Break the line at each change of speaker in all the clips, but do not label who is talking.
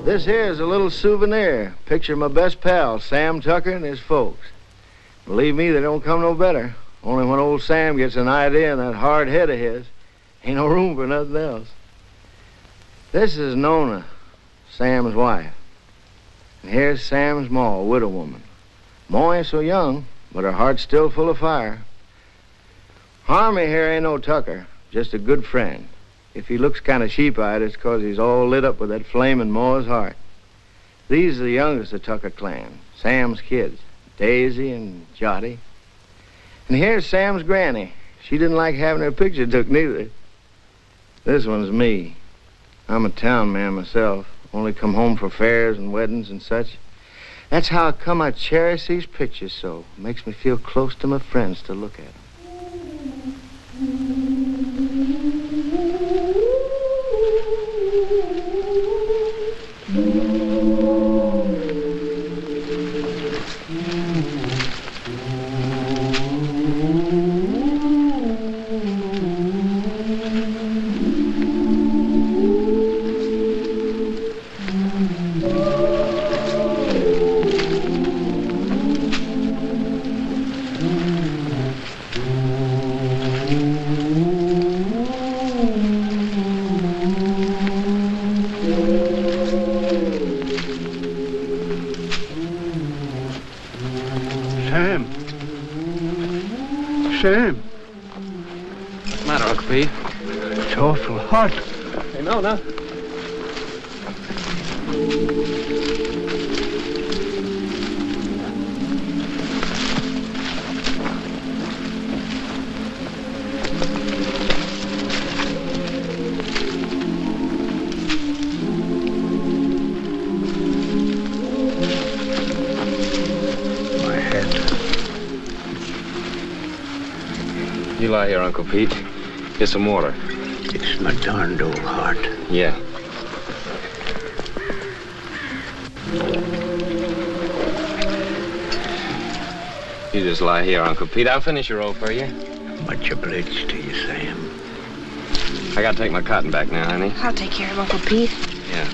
This here is a little souvenir. Picture of my best pal, Sam Tucker, and his folks. Believe me, they don't come no better. Only when old Sam gets an idea in that hard head of his, ain't no room for nothing else. This is Nona, Sam's wife. And here's Sam's ma, a widow woman. Ma ain't so young, but her heart's still full of fire. Harmy here ain't no Tucker, just a good friend. If he looks kind of sheep-eyed, it's 'cause he's all lit up with that flame in Ma's heart. These are the youngest of Tucker clan, Sam's kids, Daisy and Jotty. And here's Sam's granny. She didn't like having her picture took neither. This one's me. I'm a town man myself, only come home for fairs and weddings and such. That's how come I cherish these pictures so. Makes me feel close to my friends to look at them.
Sam.
What's the matter, Uncle Pete?
It's awful hot.
Hey, Nona. You lie here, Uncle Pete. Get some water.
It's my darned old heart.
Yeah. You just lie here, Uncle Pete. I'll finish your roll for you.
Much obliged to you, Sam.
I gotta take my cotton back now, honey.
I'll take care of Uncle Pete.
Yeah.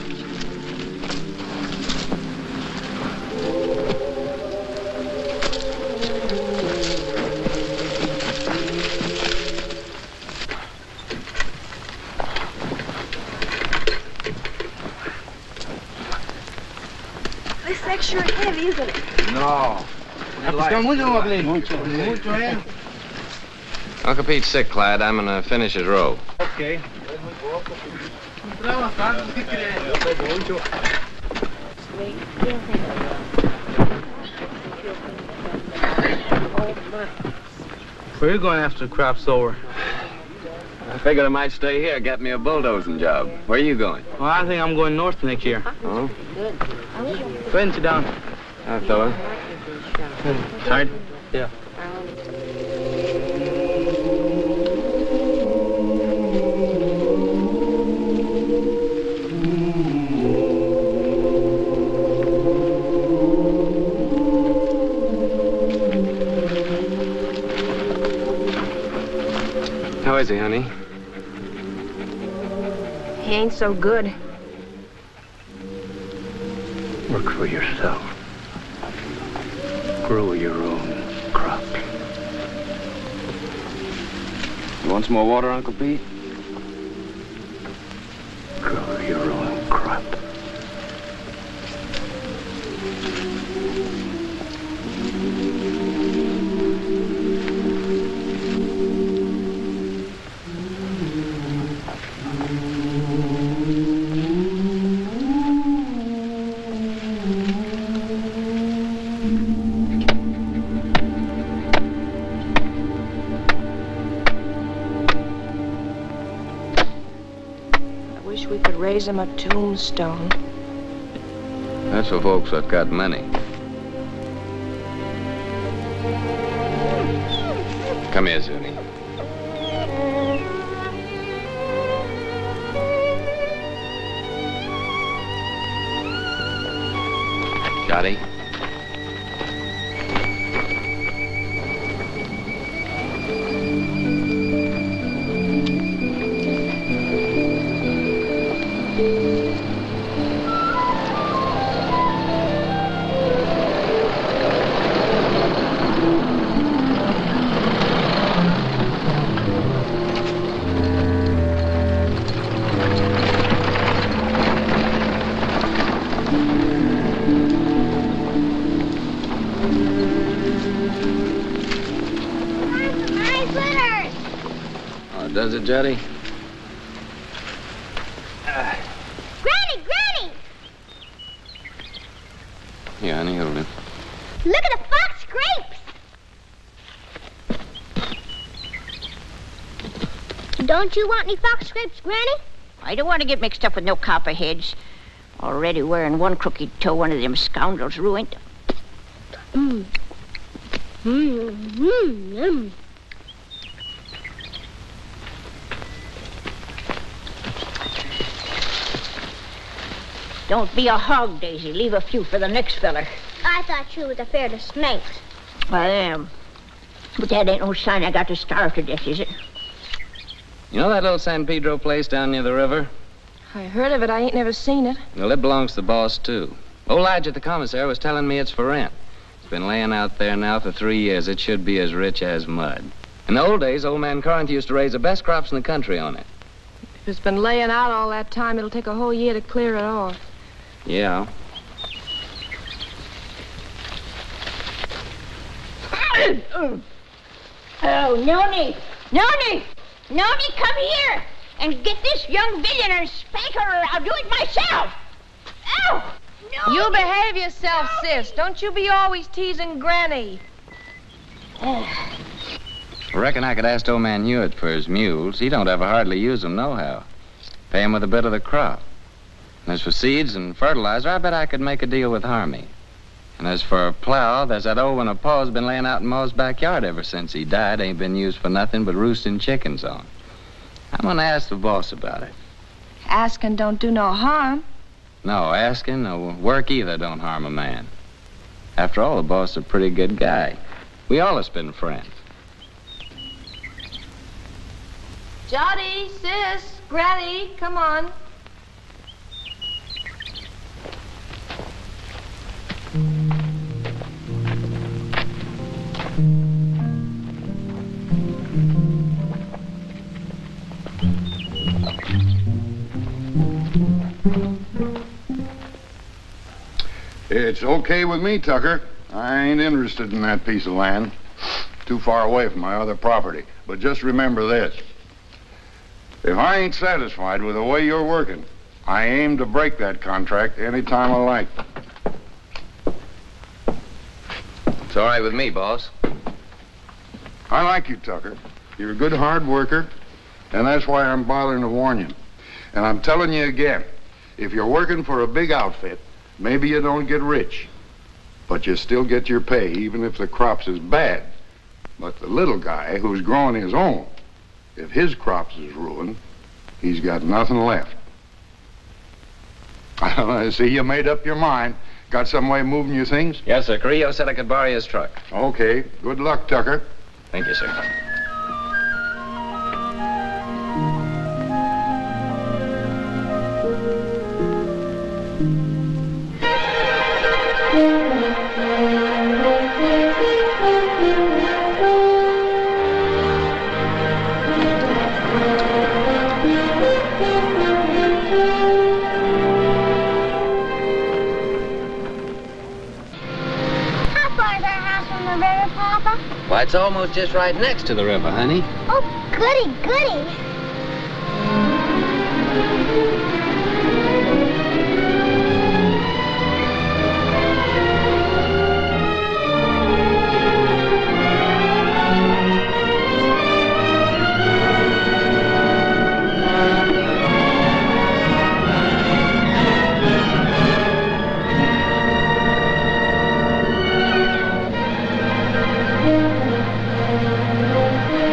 This thing's sure heavy, isn't it?
No.
Uncle Pete's sick, Clyde. I'm gonna finish his roll.
Okay.
Where are you going after the crop's over?
I figured I might stay here, get me a bulldozing job. Where are you going?
Well, I think I'm going north next year.
Oh?
Go ahead and sit down.
Hi, fella.
Tired? Yeah.
How is he, honey?
He ain't so good.
Work for yourself. Grow your own crops.
You want some more water, Uncle Pete?
Grow your own crop.
We could raise him a tombstone.
That's for folks that got money. Come here, Zuni. Johnny. Does it, Jetty?
Granny, Granny!
Yeah, honey, hold it.
Look at the fox grapes! Don't you want any fox grapes, Granny?
I don't want to get mixed up with no copperheads. Already wearing one crooked toe, one of them scoundrels ruined.
Mmm. Mmm. Mmm. Mmm.
Don't be a hog, Daisy. Leave a few for the next feller.
I thought you was afraid of snakes.
I am. But that ain't no sign I got to starve to death, is it?
You know that little San Pedro place down near the river?
I heard of it. I ain't never seen it.
Well, it belongs to the boss, too. Old Lige at the commissary was telling me it's for rent. It's been laying out there now for 3 years. It should be as rich as mud. In the old days, old man Corinth used to raise the best crops in the country on it.
If it's been laying out all that time, it'll take a whole year to clear it off.
Yeah.
Oh, Noni! Noni! Noni, come here and get this young villain and spank her or I'll do it myself! Oh! Noni!
You behave yourself, sis. Don't you be always teasing Granny.
I reckon I could ask old man Hewitt for his mules. He don't ever hardly use them nohow. Pay him with a bit of the crop. And as for seeds and fertilizer, I bet I could make a deal with Harmy. And as for a plow, there's that old one of Pa's been laying out in Ma's backyard ever since he died. Ain't been used for nothing but roosting chickens on. I'm gonna ask the boss about it.
Asking don't do no harm.
No, asking or work either don't harm a man. After all, the boss is a pretty good guy. We all have been friends.
Jody, sis, Granny, come on.
It's okay with me, Tucker. I ain't interested in that piece of land. Too far away from my other property. But just remember this. If I ain't satisfied with the way you're working, I aim to break that contract any time I like.
It's all right with me, boss.
I like you, Tucker. You're a good hard worker, and that's why I'm bothering to warn you. And I'm telling you again, if you're working for a big outfit, maybe you don't get rich, but you still get your pay, even if the crops is bad. But the little guy who's growing his own, if his crops is ruined, he's got nothing left. I see you made up your mind. Got some way of moving your things?
Yes, sir. Carrillo said I could borrow his truck.
Okay. Good luck, Tucker.
Thank you, sir. Why, it's almost just right next to the river, honey.
Oh, goody, goody.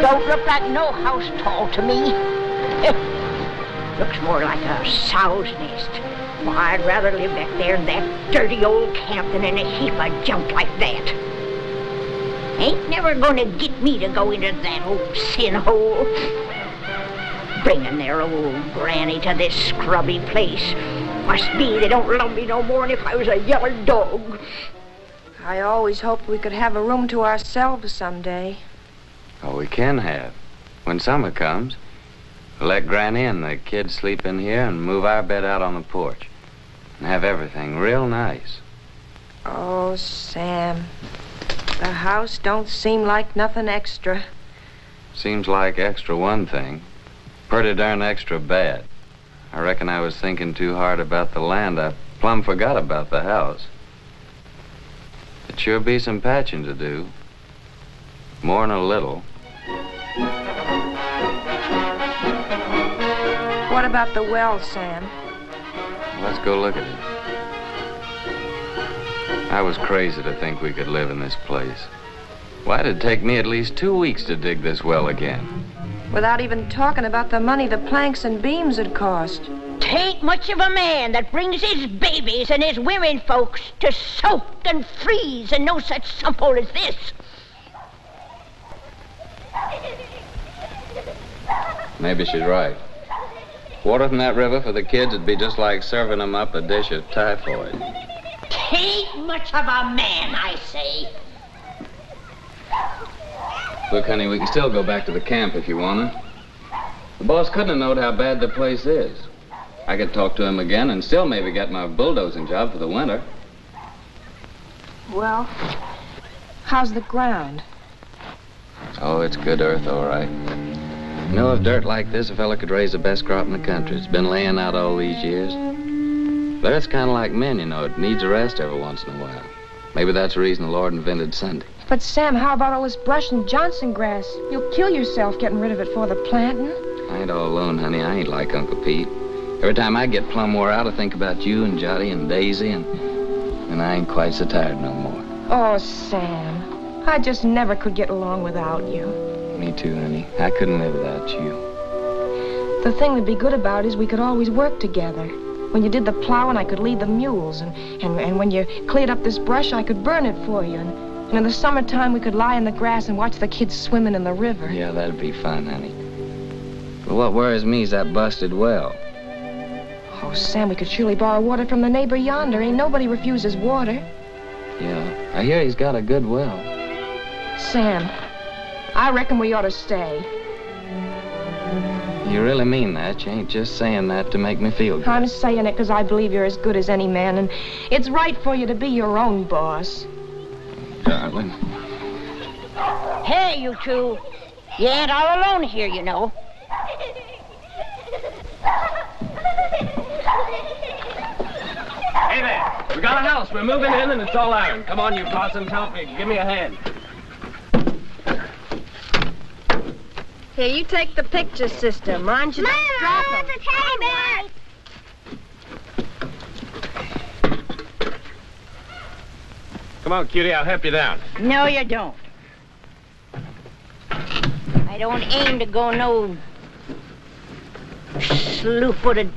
Don't look like no house tall to me. Looks more like a sow's nest. Well, I'd rather live back there in that dirty old camp than in a heap of junk like that. Ain't never gonna get me to go into that old sin hole. Bringing their old granny to this scrubby place. Must be they don't love me no more than if I was a yellow dog.
I always hoped we could have a room to ourselves someday.
Oh, we can have. When summer comes, we'll let Granny and the kids sleep in here and move our bed out on the porch. And have everything real nice.
Oh, Sam. The house don't seem like nothing extra.
Seems like extra one thing. Pretty darn extra bad. I reckon I was thinking too hard about the land. I plumb forgot about the house. It sure be some patching to do. More'n a little.
What about the well, Sam?
Let's go look at it. I was crazy to think we could live in this place. Why did it take me at least 2 weeks to dig this well again?
Without even talking about the money the planks and beams had cost.
Tain't much of a man that brings his babies and his women folks to soak and freeze and no such sump-hole as this.
Maybe she's right. Water from that river for the kids would be just like serving them up a dish of typhoid.
Tain't much of a man, I say.
Look, honey, we can still go back to the camp if you want to. The boss couldn't have known how bad the place is. I could talk to him again and still maybe get my bulldozing job for the winter.
Well, how's the ground?
Oh, it's good earth, all right. You know, if dirt like this, a fella could raise the best crop in the country. It's been laying out all these years. But it's kind of like men, you know. It needs a rest every once in a while. Maybe that's the reason the Lord invented Sunday.
But, Sam, how about all this brush and Johnson grass? You'll kill yourself getting rid of it for the planting.
I ain't all alone, honey. I ain't like Uncle Pete. Every time I get plumb wore out, I think about you and Jotty and Daisy, and I ain't quite so tired no more.
Oh, Sam, I just never could get along without you.
Me too, honey. I couldn't live without you.
The thing that'd be good about it is we could always work together. When you did the plowing, I could lead the mules, and when you cleared up this brush, I could burn it for you, and in the summertime, we could lie in the grass and watch the kids swimming in the river.
Yeah, that'd be fun, honey. But what worries me is that busted well.
Oh, Sam, we could surely borrow water from the neighbor yonder. Ain't nobody refuses water.
Yeah, I hear he's got a good well.
Sam, I reckon we ought to stay.
You really mean that? You ain't just saying that to make me feel good.
I'm saying it because I believe you're as good as any man, and it's right for you to be your own boss.
Darling.
Hey, you two. You ain't all alone here, you know.
Hey there, we got a house. We're moving in and it's all iron. Come on, you possums, help me. Give me a hand.
Here, you take the picture, sister. Mind you don't drop 'em.
There's a teddy bear!
Come on, cutie, I'll help you down.
No, you don't. I don't aim to go no slew-footed.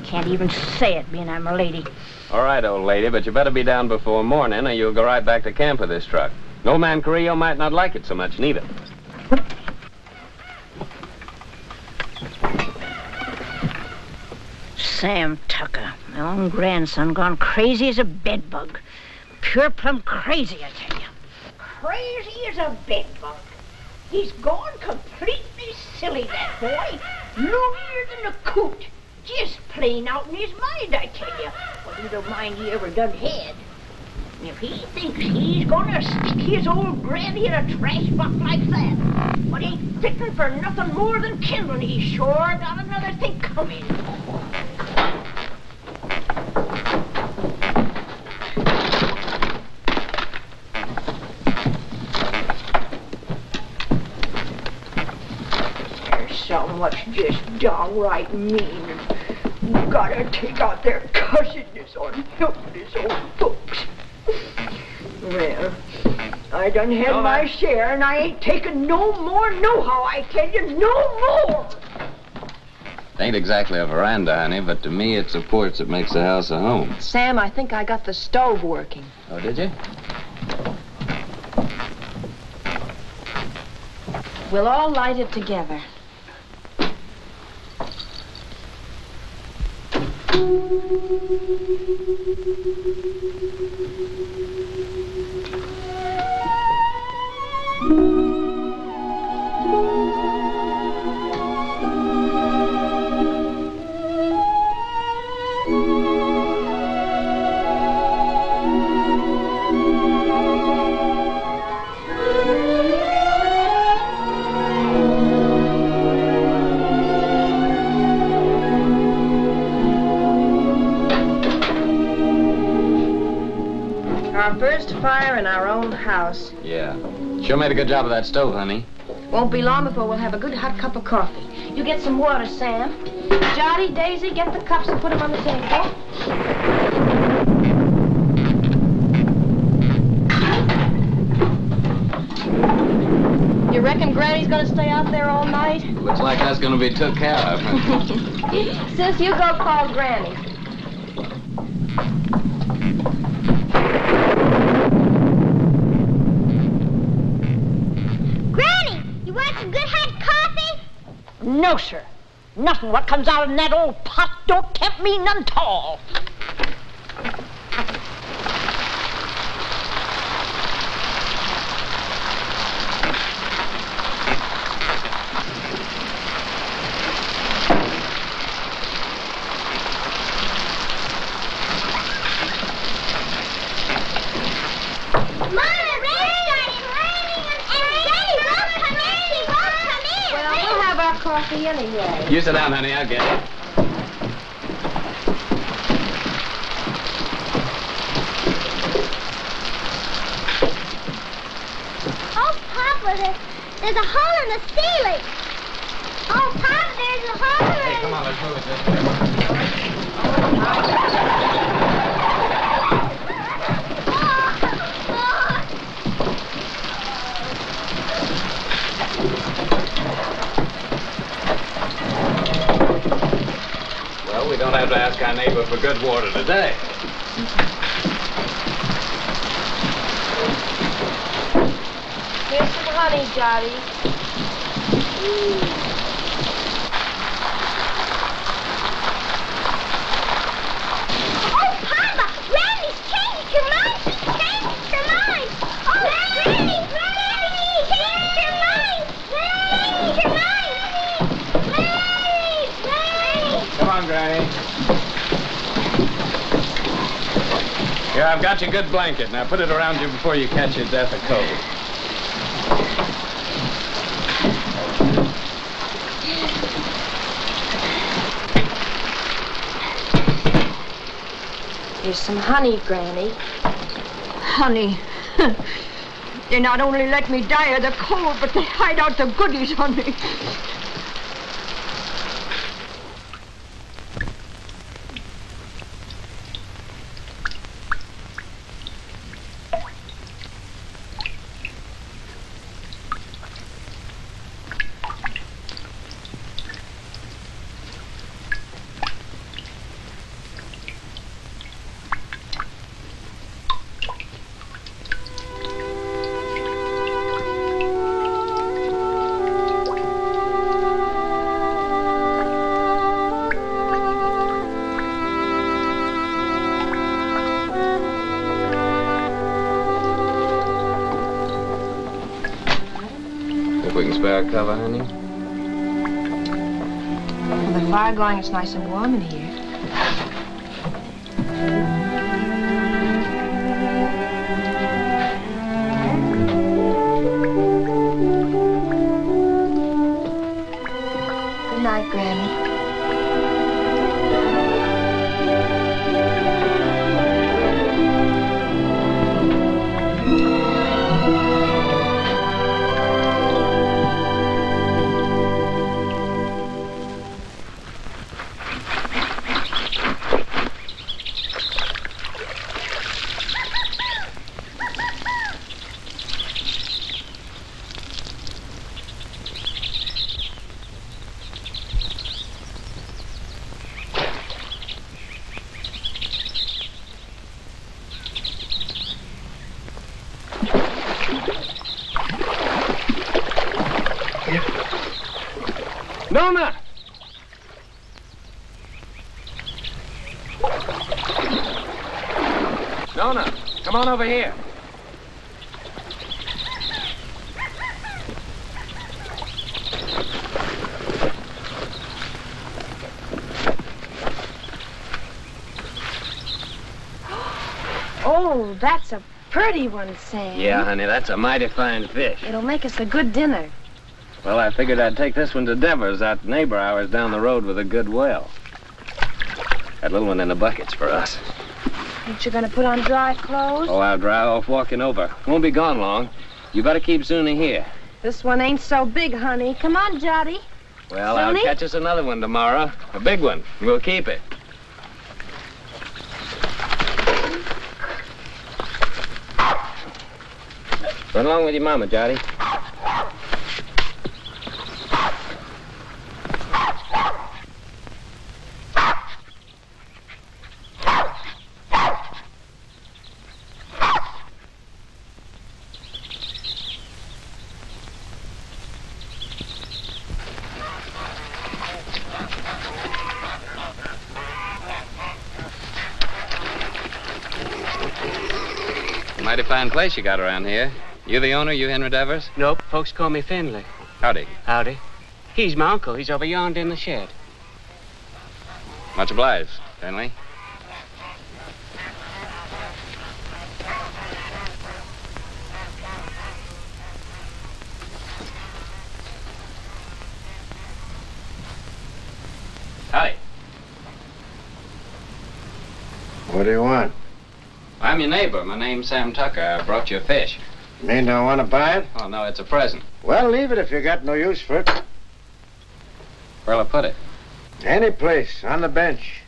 Can't even say it, being I'm a lady.
All right, old lady, but you better be down before morning or you'll go right back to camp with this truck. And old man Carrillo might not like it so much, neither.
Sam Tucker, my own grandson, gone crazy as a bedbug. Pure plumb crazy, I tell you. Crazy as a bedbug. He's gone completely silly, that boy. Loonier than a coot. Just plain out in his mind, I tell you. What little mind he ever done had. If he thinks he's gonna stick his old granny in a trash box like that, but ain't fitting for nothing more than kindling, he's sure got another thing coming. There's so much just downright mean. Gotta take out their cussedness on helpless old folks. Well, I done had my share, and I ain't taking no more nohow, I tell you, no more!
Ain't exactly a veranda, honey, but to me it's a porch that makes the house a home.
Sam, I think I got the stove working.
Oh, did you?
We'll all light it together. Our first fire in our own house.
Yeah. Sure made a good job of that stove, honey.
Won't be long before we'll have a good hot cup of coffee. You get some water, Sam. Jotty, Daisy, get the cups and put them on the table. You reckon Granny's gonna stay out there all night?
Looks like that's gonna be took care of.
Sis, you go call Granny.
No, sir. Nothing what comes out in that old pot don't tempt me none at all.
Coffee anyway.
You sit down, honey. I'll get it.
Oh, Papa, there's a hole in the ceiling. Oh, Papa, there's a hole in
Hey, come on, let's move it this way. We don't have to ask our neighbor for good water today.
Here's some honey, Jotty.
Oh, Papa! Granny's changed her mind! She's changed her mind! Oh, Granny! Granny! Changed her mind! Changed her mind! Granny! Granny!
Come on, Granny. Here, I've got your good blanket. Now put it around you before you catch your death of cold.
Here's some honey, Granny.
Honey. They not only let me die of the cold, but they hide out the goodies on me.
We can spare a cover, honey?
With the fire going, it's nice and warm in here.
Nona! Nona, come on over here.
Oh, that's a pretty one, Sam.
Yeah, honey, that's a mighty fine fish.
It'll make us a good dinner.
Well, I figured I'd take this one to Devers, that neighbor ours down the road with a good well. That little one in the bucket's for us.
Ain't you gonna put on dry clothes?
Oh, I'll dry off walking over. Won't be gone long. You better keep Zuni here.
This one ain't so big, honey. Come on, Jotty.
Well,
Zuni?
I'll catch us another one tomorrow. A big one. We'll keep it. Run along with your mama, Jotty.
Mighty fine place you got around here. You the owner, you Henry Devers?
Nope, folks call me Finley.
Howdy.
Howdy. He's my uncle. He's over yonder in the shed.
Much obliged, Finley. Howdy.
What do you want?
I'm your neighbor. My name's Sam Tucker. I brought you a fish.
Mean don't want to buy it?
Oh, no, it's a present.
Well, leave it if you got no use for it.
Where'll I put it?
Any place, on the bench.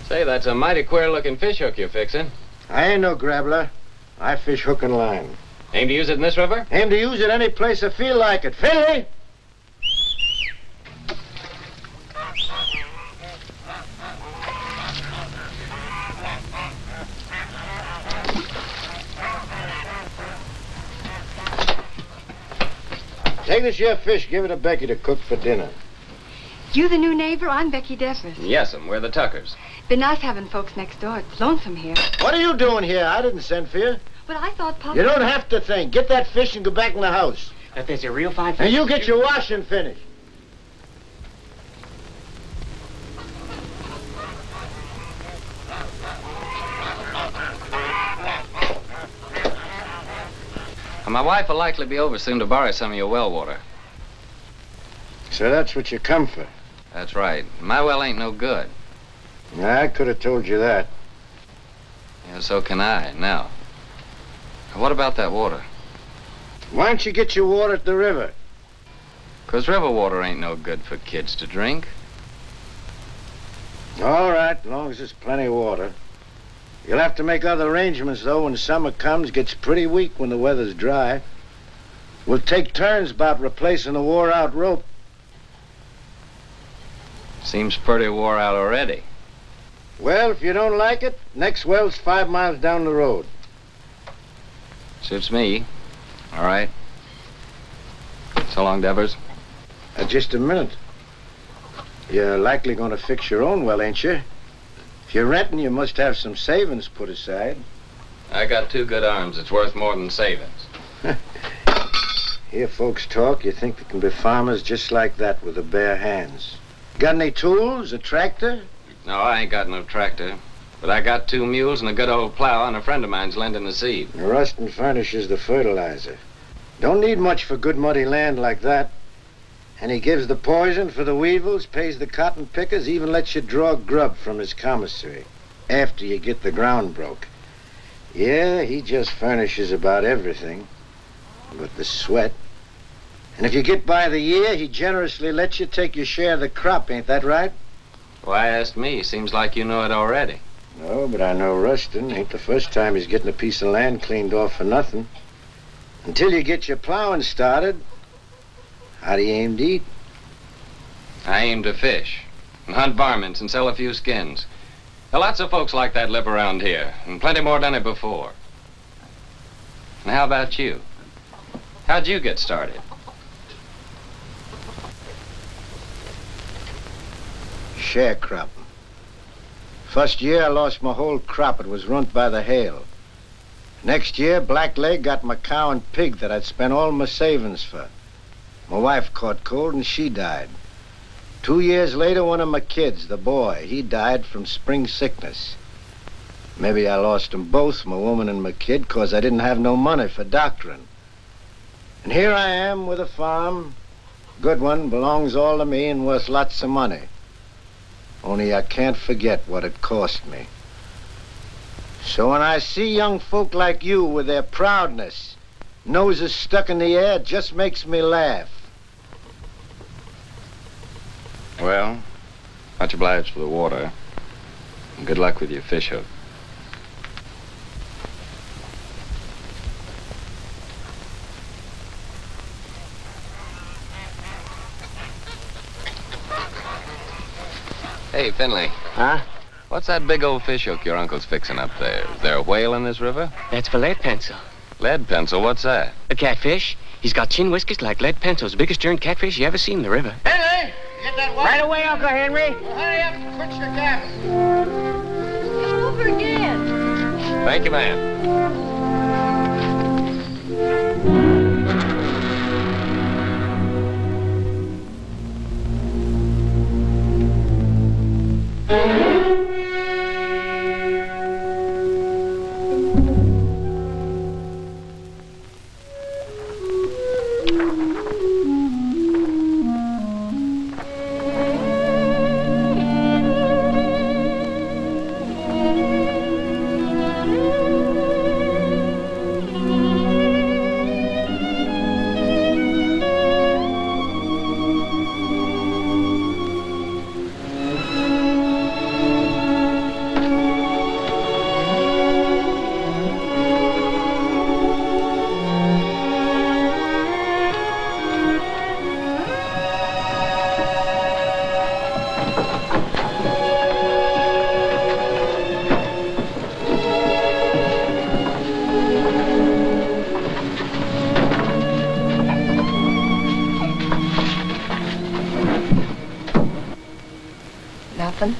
Say, that's a mighty queer-looking fish hook you're fixing.
I ain't no grabbler. I fish hook and line.
Aim to use it in this river?
Aim to use it any place I feel like it. Finley! Take this here fish, give it to Becky to cook for dinner.
You the new neighbor? I'm Becky Devers.
Yes'm, we're the Tuckers.
Been nice having folks next door. It's lonesome here.
What are you doing here? I didn't send for you.
But I thought Papa...
You don't have to think. Get that fish and go back in the house.
That there's a real fine fish.
And you get your washing finished.
My wife will likely be over soon to borrow some of your well water.
So that's what you come for.
That's right. My well ain't no good.
I could have told you that.
Yeah, so can I, now. What about that water?
Why don't you get your water at the river?
'Cause river water ain't no good for kids to drink.
All right, as long as there's plenty of water. You'll have to make other arrangements, though, when summer comes. Gets pretty weak when the weather's dry. We'll take turns about replacing the wore-out rope.
Seems pretty wore out already.
Well, if you don't like it, next well's 5 miles down the road.
Suits me. All right. So long, Devers.
Just a minute. You're likely going to fix your own well, ain't you? If you're renting, you must have some savings put aside.
I got 2 good arms. It's worth more than savings.
Hear folks talk, you think there can be farmers just like that with the bare hands. Got any tools, a tractor?
No, I ain't got no tractor. But I got 2 mules and a good old plow, and a friend of mine's lending the seed.
The rustin furnishes the fertilizer. Don't need much for good muddy land like that. And he gives the poison for the weevils, pays the cotton pickers, even lets you draw grub from his commissary after you get the ground broke. Yeah, he just furnishes about everything but the sweat. And if you get by the year, he generously lets you take your share of the crop, ain't that right?
Why ask me? Seems like you know it already.
No, but I know Rustin. Ain't the first time he's getting a piece of land cleaned off for nothing. Until you get your plowing started, how do you aim to eat?
I aim to fish and hunt varmints and sell a few skins. Now, lots of folks like that live around here, and plenty more done it before. And how about you? How'd you get started?
Sharecropping. First year, I lost my whole crop. It was ruined by the hail. Next year, Blackleg got my cow and pig that I'd spent all my savings for. My wife caught cold and she died. 2 years later, one of my kids, the boy, he died from spring sickness. Maybe I lost them both, my woman and my kid, 'cause I didn't have no money for doctoring. And here I am with a farm. Good one, belongs all to me and worth lots of money. Only I can't forget what it cost me. So when I see young folk like you with their proudness, noses stuck in the air, it just makes me laugh.
Well, much obliged for the water. And good luck with your fish hook. Hey, Finley.
Huh?
What's that big old fish hook your uncle's fixing up there? Is there a whale in this river?
That's for lead pencil.
Lead pencil? What's that?
A catfish. He's got chin whiskers like lead pencils. Biggest darn catfish you ever seen in the river.
Henry, get that water.
Right away, Uncle Henry.
Well, hurry up and fix your cabin.
Over again.
Thank you, man.
Nothing?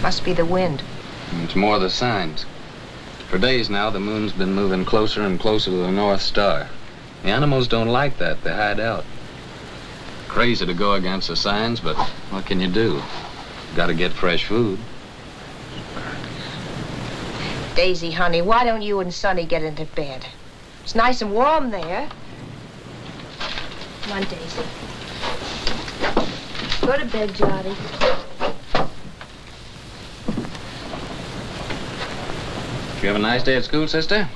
Must be the wind.
It's more the signs. For days now, the moon's been moving closer and closer to the North Star. The animals don't like that. They hide out. Crazy to go against the signs, but what can you do? Gotta get fresh food.
Daisy, honey, why don't you and Sonny get into bed? It's nice and warm there. Come on, Daisy. Go to bed, Johnny.
You have a nice day at school, sister?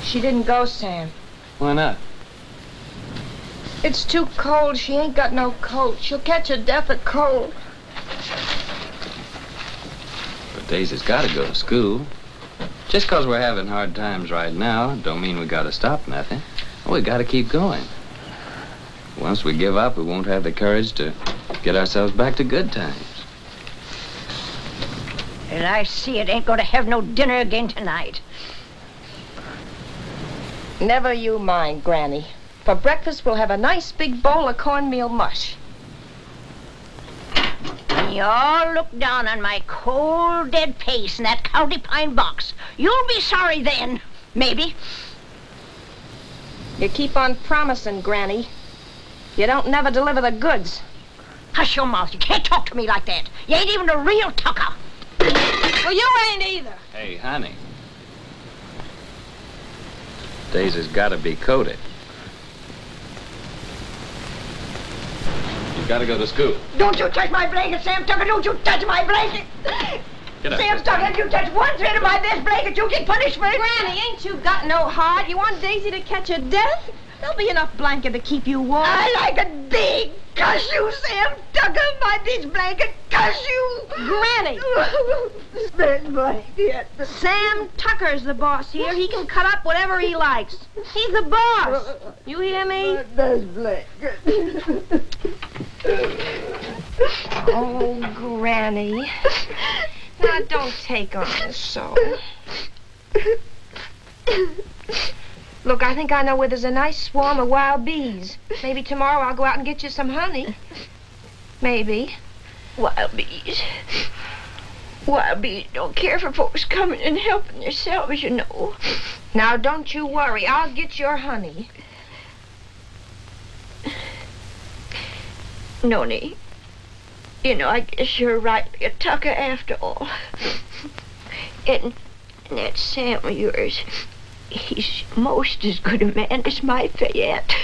She didn't go, Sam.
Why not?
It's too cold. She ain't got no coat. She'll catch a death of cold.
But Daisy's gotta go to school. Just 'cause we're having hard times right now, don't mean we gotta stop nothing. We gotta keep going. Once we give up, we won't have the courage to get ourselves back to good times.
And I see it ain't gonna have no dinner again tonight.
Never you mind, Granny. For breakfast, we'll have a nice big bowl of cornmeal mush.
When you all look down on my cold, dead face in that county pine box, you'll be sorry then, maybe.
You keep on promising, Granny. You don't never deliver the goods.
Hush your mouth. You can't talk to me like that. You ain't even a real tucker.
Well, you ain't either.
Hey, honey. Daisy's gotta be coated. She's gotta go to school.
Don't you touch my blanket, Sam Tucker. Don't you touch my blanket.
Get up,
Sam
sister.
Tucker, if you touch one thread of my best blanket, you get punishment.
Granny, ain't you got no heart? You want Daisy to catch a death? There'll be enough blanket to keep you warm.
I like it big. Cuss you, Sam Tucker. My big blanket. Cuss you.
Granny!
Big blanket.
Sam Tucker's the boss here. He can cut up whatever he likes. He's the boss. You hear me?
Best blanket.
Oh, Granny. Now, don't take on so. Look, I think I know where there's a nice swarm of wild bees. Maybe tomorrow I'll go out and get you some honey. Maybe.
Wild bees. Wild bees don't care for folks coming and helping themselves, you know.
Now, don't you worry. I'll get your honey.
Nona, you know, I guess you're rightly a tucker after all. And that Sam of yours, he's most as good a man as my Fayette.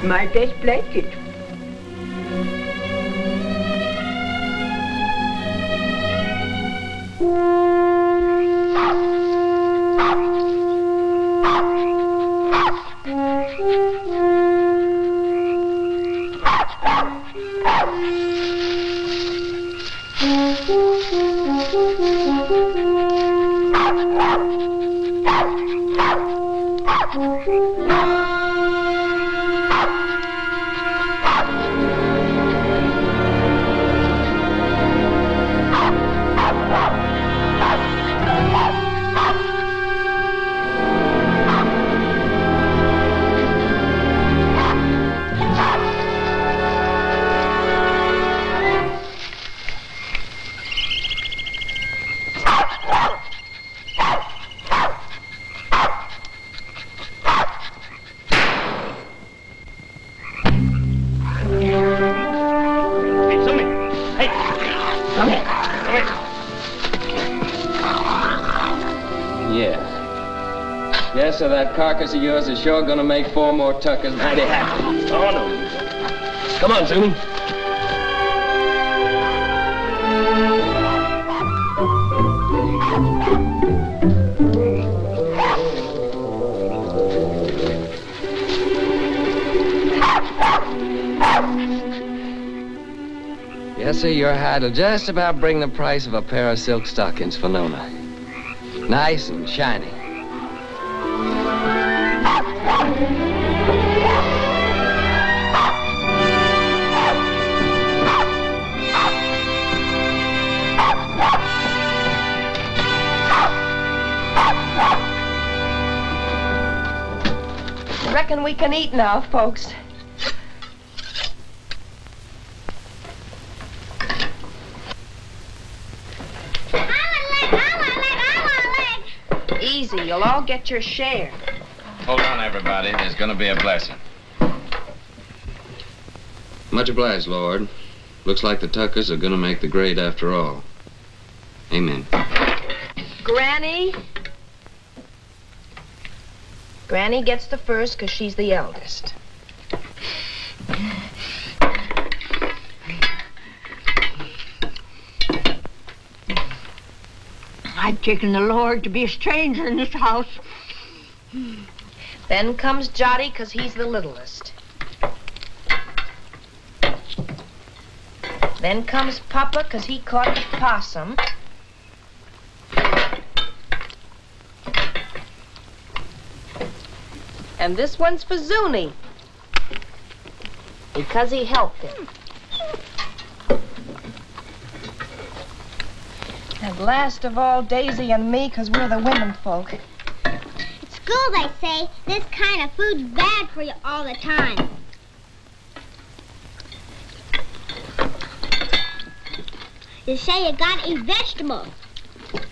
My best blanket.
So that carcass of yours is sure gonna make 4 more tuckers mighty happy. Oh, no. Come on, Susan. Yes, sir, your hide'll just about bring the price of a pair of silk stockings for Nona. Nice and shiny.
Reckon we can eat now, folks. Easy, you'll all get your share.
Hold on, everybody. There's gonna be a blessing.
Much obliged, Lord. Looks like the tuckers are gonna make the grade after all. Amen.
Granny? Granny gets the first because she's the eldest.
I've taken the Lord to be a stranger in this house.
Then comes Jotty because he's the littlest. Then comes Papa because he caught the possum. And this one's for Zuni because he helped him. And last of all, Daisy and me because we're the women folk.
At school they say this kind of food's bad for you all the time. They say you gotta eat vegetables.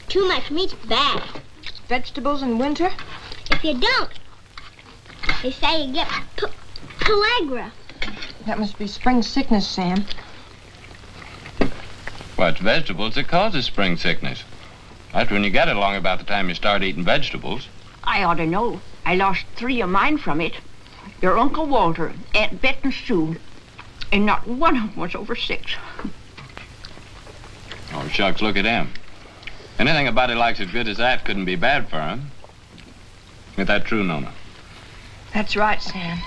Too much meat's bad.
Vegetables in winter?
If you don't, they say you get pellagra.
That must be spring sickness, Sam.
Well, it's vegetables that causes spring sickness. That's when you get it along about the time you start eating vegetables.
I ought to know. I lost 3 of mine from it. Your Uncle Walter, Aunt Bet and Sue, and not one of them was over 6.
Oh, shucks, look at him. Anything a body likes as good as that couldn't be bad for him. Is that true, Nona?
That's right, Sam.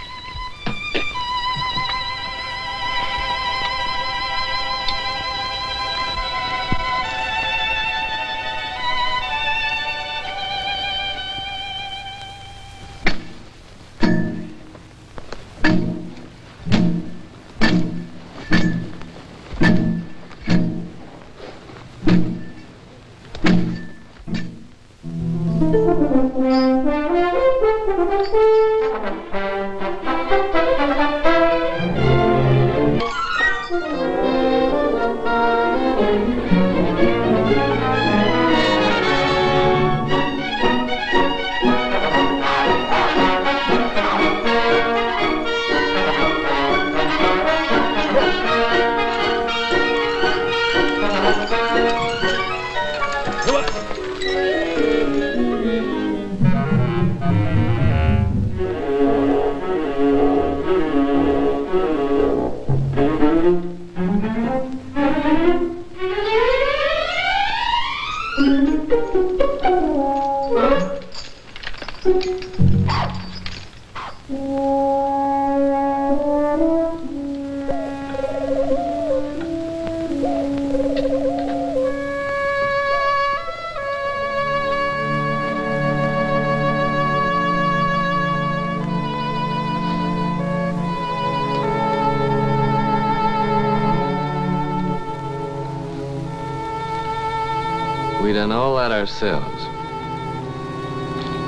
We done all that ourselves.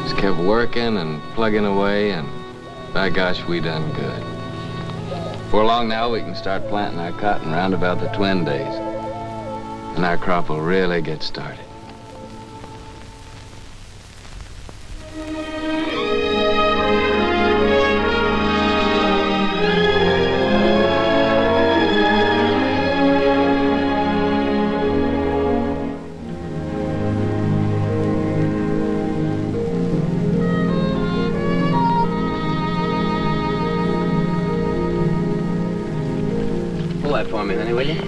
Just kept working and plugging away, and by gosh, we done good. Before long now, we can start planting our cotton round about the twin days. And our crop will really get started. Pull that for me, honey, will you?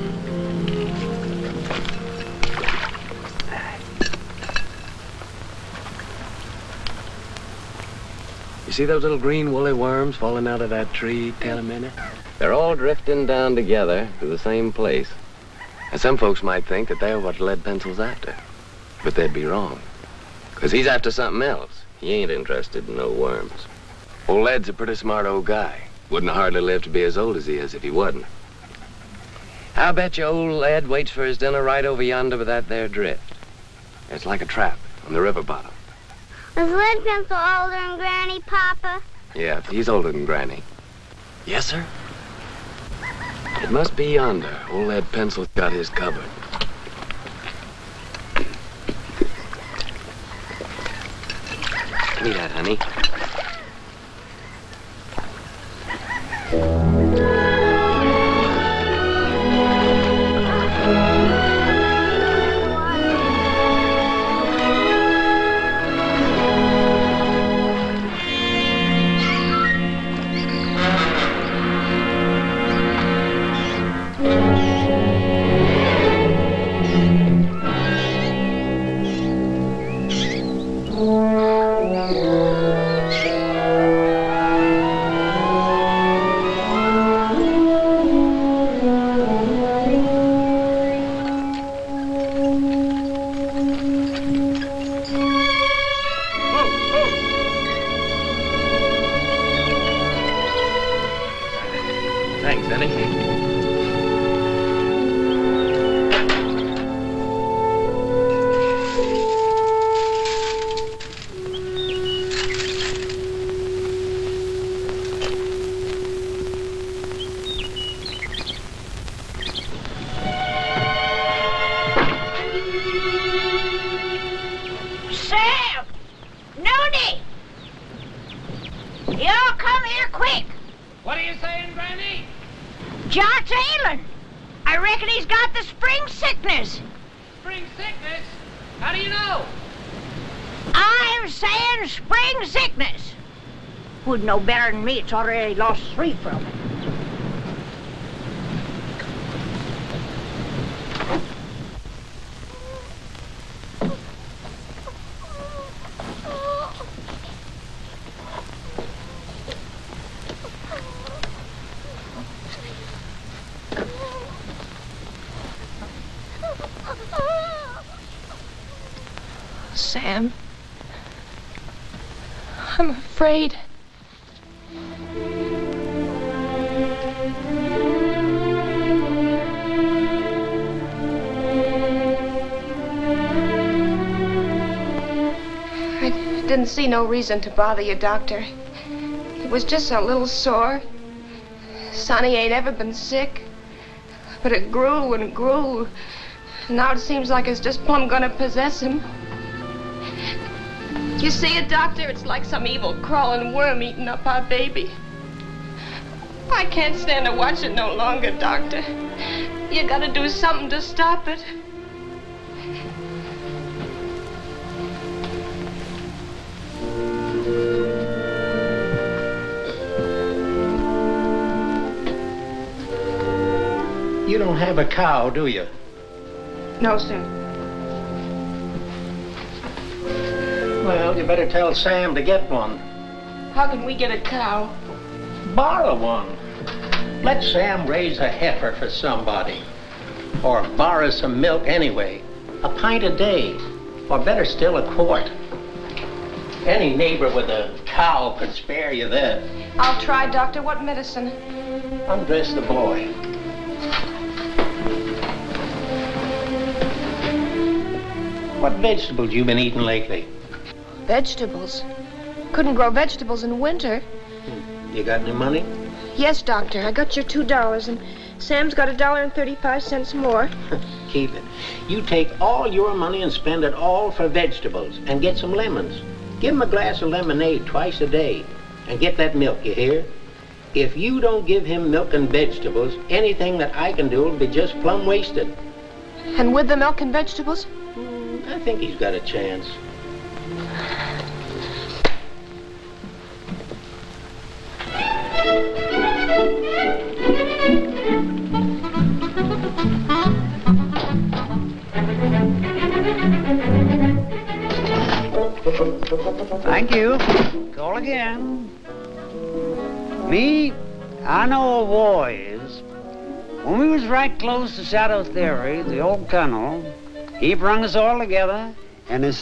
You see those little green woolly worms falling out of that tree, Tell a minute? They're all drifting down together to the same place. And some folks might think that they're what lead pencil's after. But they'd be wrong. 'Cause he's after something else. He ain't interested in no worms. Old Ed's a pretty smart old guy. Wouldn't hardly live to be as old as he is if he wasn't. I bet you old Ed waits for his dinner right over yonder with that there drift. It's like a trap on the river bottom.
Is lead pencil older than Granny, Papa?
Yeah, he's older than Granny. Yes, sir? It must be yonder. Old Ed Pencil's got his covered. Give me that, honey. Thanks, honey.
Sam! Nona! Y'all come here quick.
What are you saying, Granny?
John's ailing. I reckon he's got the spring sickness.
Spring sickness? How do you know?
I'm saying spring sickness. Who'd know better than me? It's already lost 3 from it.
Sam, I'm afraid. I didn't see no reason to bother you, Doctor. It was just a little sore. Sonny ain't ever been sick. But it grew and grew. Now it seems like it's just plumb gonna possess him. You see it, Doctor? It's like some evil crawling worm eating up our baby. I can't stand to watch it no longer, Doctor. You gotta do something to stop it.
You don't have a cow, do you?
No, sir.
Well, you better tell Sam to get one.
How can we get a cow?
Borrow one. Let Sam raise a heifer for somebody. Or borrow some milk anyway. A pint a day. Or better still, a quart. Any neighbor with a cow could spare you that.
I'll try, Doctor. What medicine?
Undress the boy. What vegetables you been eating lately?
Vegetables. Couldn't grow vegetables in winter.
You got any money?
Yes, Doctor. I got your $2, and Sam's got $1.35 more.
Keep it. You take all your money and spend it all for vegetables and get some lemons. Give him a glass of lemonade twice a day and get that milk, you hear? If you don't give him milk and vegetables, anything that I can do will be just plumb wasted.
And with the milk and vegetables?
I think he's got a chance.
Thank you. Call again. Me, I know a boys. When we was right close to Shadow Theory, the old colonel, he brung us all together, and he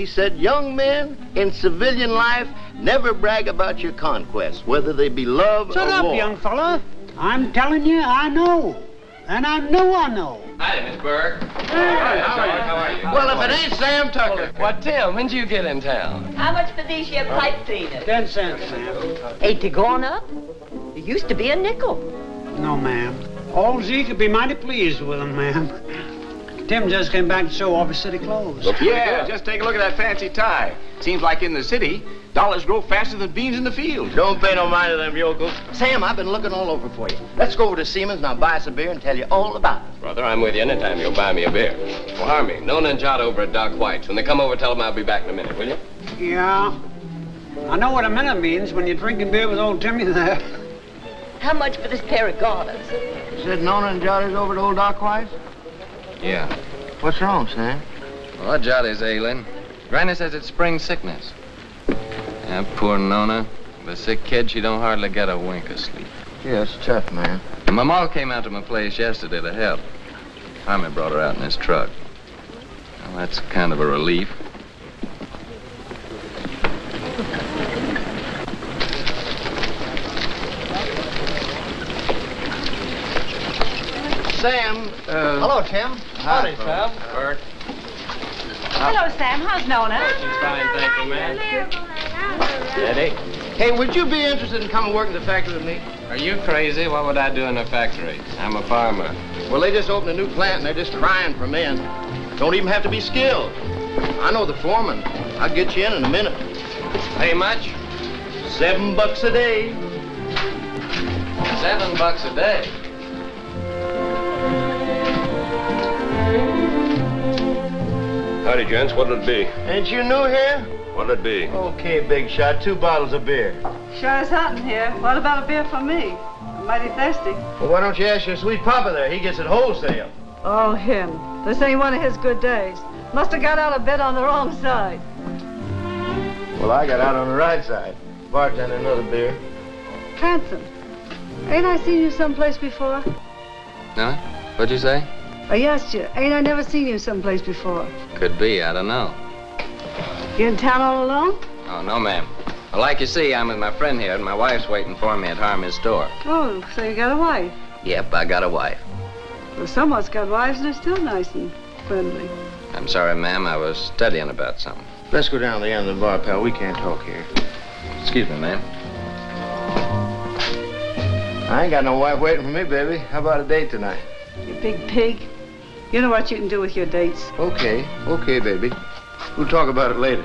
said,
young men in civilian life, never brag about your conquests, whether they be love
Shut
or
up,
war.
young fella. I'm telling you, I know. And I know I know.
Hi, Miss Burke.
Hey,
How are you?
Well, if it ain't Sam Tucker.
What, Tim? When'd you get in town?
How much for these here pipe cleaners?
10 cents, Sam.
Ain't they gone up? It used to be a nickel.
No, ma'am. Old Z could be mighty pleased with them, ma'am. Tim just came back to show off his city clothes.
Yeah, just take a look at that fancy tie. Seems like in the city, dollars grow faster than beans in the field.
Don't pay no mind to them yokels. Sam, I've been looking all over for you. Let's go over to Seaman's and I'll buy us a beer and tell you all about it.
Brother, I'm with you anytime you'll buy me a beer. Well, Harmy, Nona and Jot over at Doc White's. When they come over, tell them I'll be back in a minute, will you?
Yeah. I know what a minute means when you're drinking beer with old Timmy there.
How much for this pair of garters?
You said Nona and Jottie's over to old Doc White's?
Yeah.
What's wrong, Sam?
Well, Jottie's ailing. Granny says it's spring sickness. Yeah, poor Nona. The sick kid, she don't hardly get a wink of sleep.
Yeah, it's tough, man.
And my ma came out to my place yesterday to help. Harmy brought her out in his truck. Well, that's kind of a relief.
Sam, hello, Tim.
Howdy, Sam. Bert.
Hello, Sam. How's Nona?
She's fine, thank you, man. Eddie?
Hey, would you be interested in coming work in the factory with me?
Are you crazy? What would I do in a factory? I'm a farmer.
Well, they just opened a new plant and they're just crying for men. Don't even have to be skilled. I know the foreman. I'll get you in a minute.
Pay much?
$7 a day.
$7 a day?
Howdy, gents. What'll it be?
Ain't you new here?
What'll it be?
Okay, big shot. 2 bottles of beer.
Sure is hot in here. What about a beer for me? I'm mighty thirsty.
Well, why don't you ask your sweet papa there? He gets it wholesale.
Oh, him. This ain't one of his good days. Must have got out of bed on the wrong side.
Well, I got out on the right side. Bartender, another beer.
Hanson, ain't I seen you someplace before?
Huh? What'd you say?
I asked you, ain't I never seen you someplace before?
Could be, I don't know.
You in town all alone?
Oh, no, ma'am. Well, like you see, I'm with my friend here, and my wife's waiting for me at Harmy's store.
Oh, so you got a wife.
Yep, I got a wife.
Well, someone's got wives and they're still nice and friendly.
I'm sorry, ma'am, I was studying about something.
Let's go down to the end of the bar, pal. We can't talk here.
Excuse me, ma'am.
I ain't got no wife waiting for me, baby. How about a date tonight?
You big pig. You know what you can do with your dates.
Okay, baby. We'll talk about it later.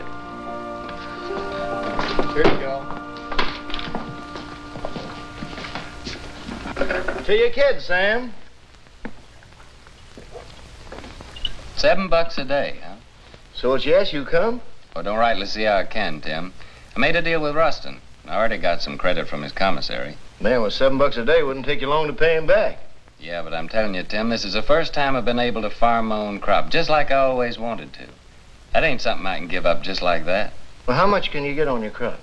Here you go. To your kids, Sam.
$7 a day, huh?
So it's yes, you come?
Well, don't rightly see how I can, Tim. I made a deal with Rustin. I already got some credit from his commissary.
Man, with $7 a day, wouldn't take you long to pay him back.
Yeah, but I'm telling you, Tim, this is the first time I've been able to farm my own crop, just like I always wanted to. That ain't something I can give up just like that.
Well, how much can you get on your crop?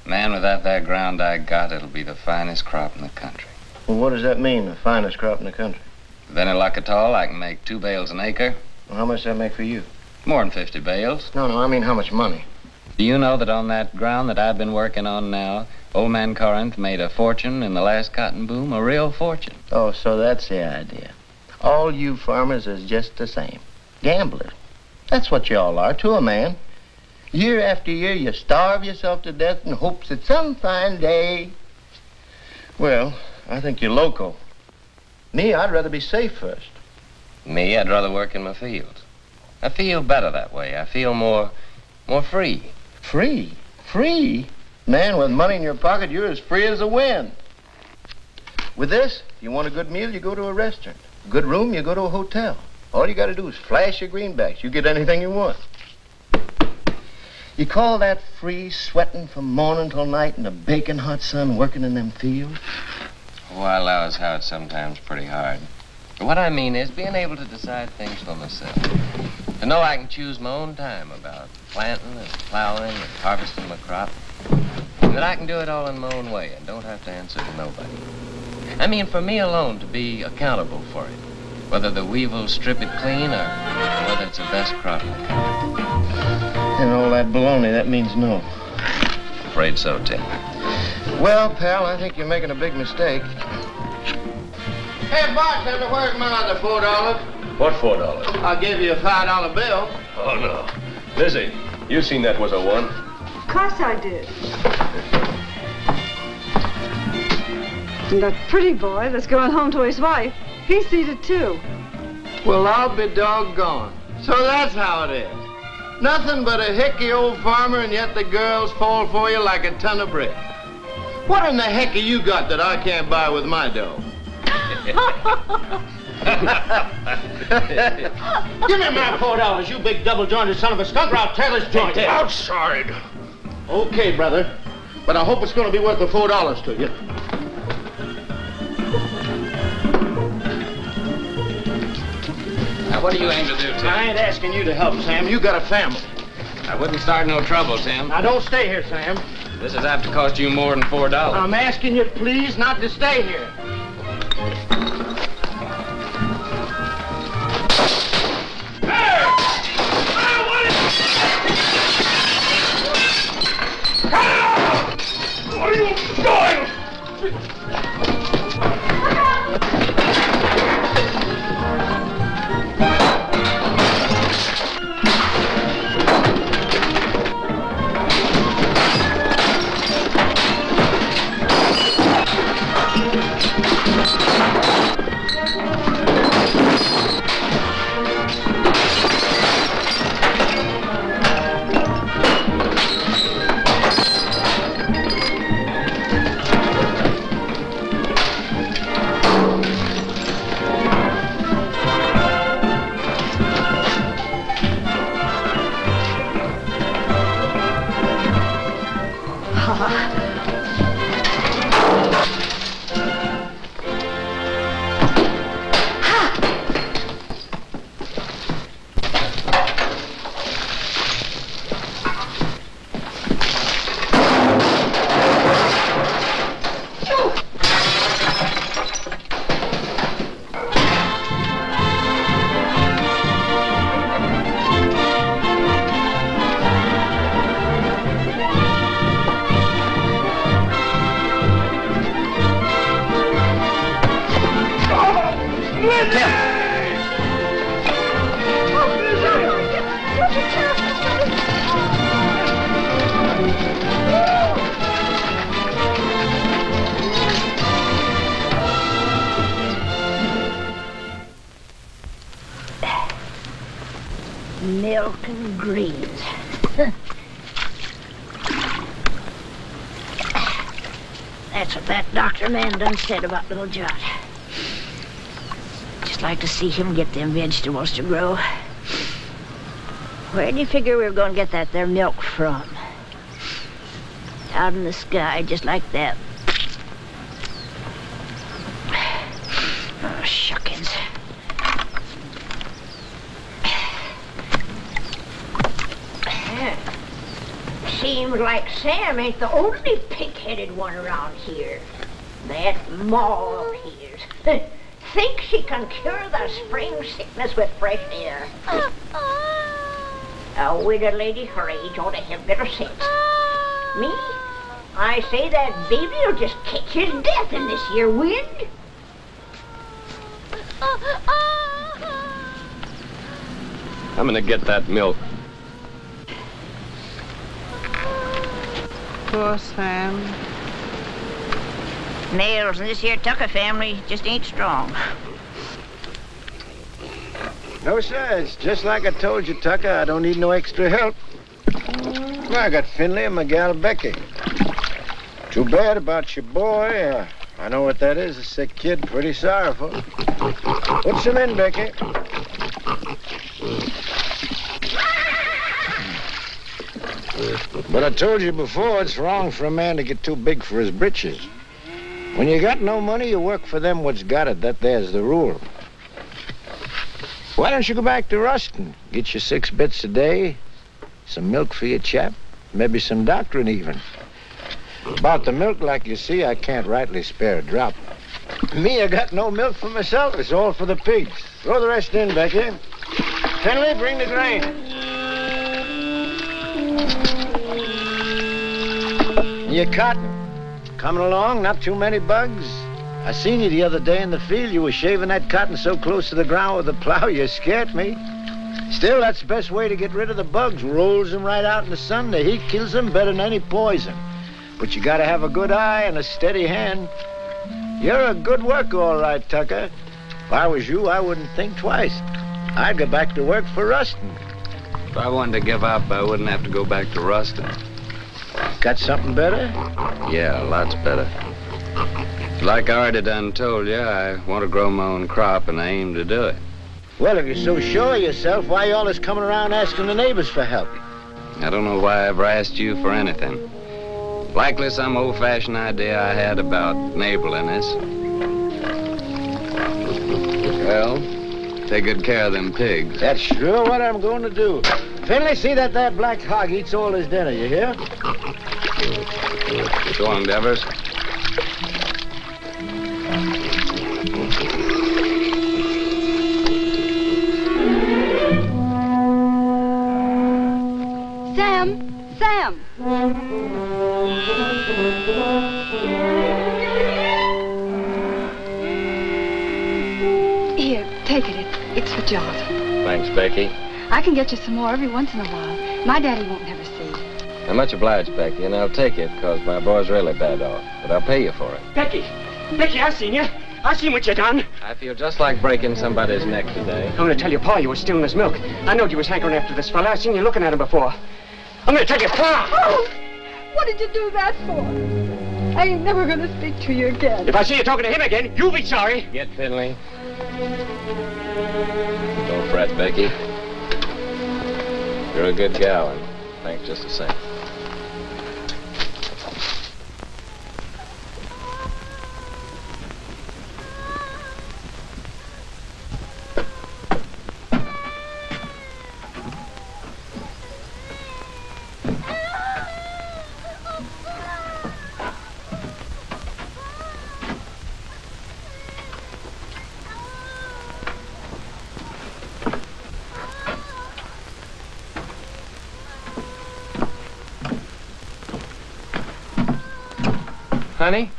Man, with that ground I got, it'll be the finest crop in the country.
Well, what does that mean, the finest crop in the country?
With any luck at all, I can make 2 bales an acre.
Well, how much does that make for you?
More than 50 bales.
No, I mean how much money?
Do you know that on that ground that I've been working on now, old man Corinth made a fortune in the last cotton boom, a real fortune.
Oh, so that's the idea. All you farmers is just the same. Gamblers. That's what you all are, to a man. Year after year, you starve yourself to death in hopes that some fine day... Well, I think you're loco. Me, I'd rather be safe first.
Me, I'd rather work in my fields. I feel better that way. I feel more free.
Free? Free? Man, with money in your pocket, you're as free as the wind. With this, if you want a good meal, you go to a restaurant. A good room, you go to a hotel. All you gotta do is flash your greenbacks. You get anything you want. You call that free, sweating from morning till night in the baking hot sun, working in them fields?
Oh, I allow as how it's sometimes pretty hard. But what I mean is being able to decide things for myself. To know I can choose my own time about planting and plowing and harvesting my crop. And that I can do it all in my own way and don't have to answer to nobody. I mean, for me alone to be accountable for it. Whether the weevils strip it clean or whether it's the best crop in the country.
And all that baloney, that means no.
Afraid so, Tim.
Well, pal, I think you're making a big mistake. Hey, bartender, where's my other $4?
What $4?
I'll give you a $5 bill.
Oh, no. Lizzie, you seen that was a 1?
Of course I did. And that pretty boy that's going home to his wife, he sees it too.
Well, I'll be doggone. So that's how it is. Nothing but a hicky old farmer, and yet the girls fall for you like a ton of brick. What in the heck have you got that I can't buy with my dough?
Give me my $4, you big double-jointed son of a skunk, or I'll tear this joint.
Outside.
Okay, brother. But I hope it's going to be worth the $4 to you.
Now, what do you aim to do, Tim?
I ain't asking you to help, Sam. You got a family.
I wouldn't start no trouble, Tim.
Now, don't stay here, Sam.
This is apt to cost you more than $4.
I'm asking you, please, not to stay here.
What are you doing?
Milk and greens. That's what that doctor man done said about little John. Just like to see him get them vegetables to grow. Where do you figure we were going to get that there milk from? Out in the sky, just like that. Oh, shuckins. Seems like Sam ain't the only pig-headed one around here. That Ma of his thinks she can cure the spring sickness with fresh air. A widow lady her age ought to have better sense. Me? I say that baby'll just catch his death in this here wind.
I'm gonna get that milk.
Poor Sam.
Nails in this here Tucker family just ain't strong.
No, sir. It's just like I told you, Tucker. I don't need no extra help. I got Finley and my gal Becky. Too bad about your boy. I know what that is, a sick kid. Pretty sorrowful. Put some in, Becky. But I told you before, it's wrong for a man to get too big for his britches. When you got no money, you work for them what's got it. That there's the rule. Why don't you go back to Ruston? Get you 6 bits a day, some milk for your chap, maybe some doctrine even. About the milk, like you see, I can't rightly spare a drop. Me, I got no milk for myself. It's all for the pigs. Throw the rest in, Becky. Finley, bring the grain. Your cotton. Coming along, not too many bugs. I seen you the other day in the field. You were shaving that cotton so close to the ground with the plow, you scared me. Still, that's the best way to get rid of the bugs. Rolls them right out in the sun. The heat kills them better than any poison. But you gotta have a good eye and a steady hand. You're a good worker, all right, Tucker. If I was you, I wouldn't think twice. I'd go back to work for Ruston.
If I wanted to give up, I wouldn't have to go back to Ruston.
Got something better?
Yeah, lots better. Like I already done told you, I want to grow my own crop, and I aim to do it.
Well, if you're so sure of yourself, why you always coming around asking the neighbors for help?
I don't know why I ever asked you for anything. Likely some old-fashioned idea I had about neighborliness. Well, take good care of them pigs.
That's sure what I'm going to do. Finley, see that black hog eats all his dinner, you hear?
So long, Devers.
Sam! Here, take it. It's for John.
Thanks, Becky.
I can get you some more every once in a while. My daddy won't never see.
I'm much obliged, Becky, and I'll take it, because my boy's really bad off. But I'll pay you for it.
Becky, I've seen you. I've seen what you done.
I feel just like breaking somebody's neck today.
I'm gonna tell your pa you was stealing his milk. I knowed you was hankering after this fella. I've seen you looking at him before. I'm gonna tell your pa.
Oh! What did you do that for? I ain't never gonna speak to you again.
If I see you talking to him again, you'll be sorry.
Get Finley. Don't fret, Becky. You're a good gal, and thanks just the same.
Honey?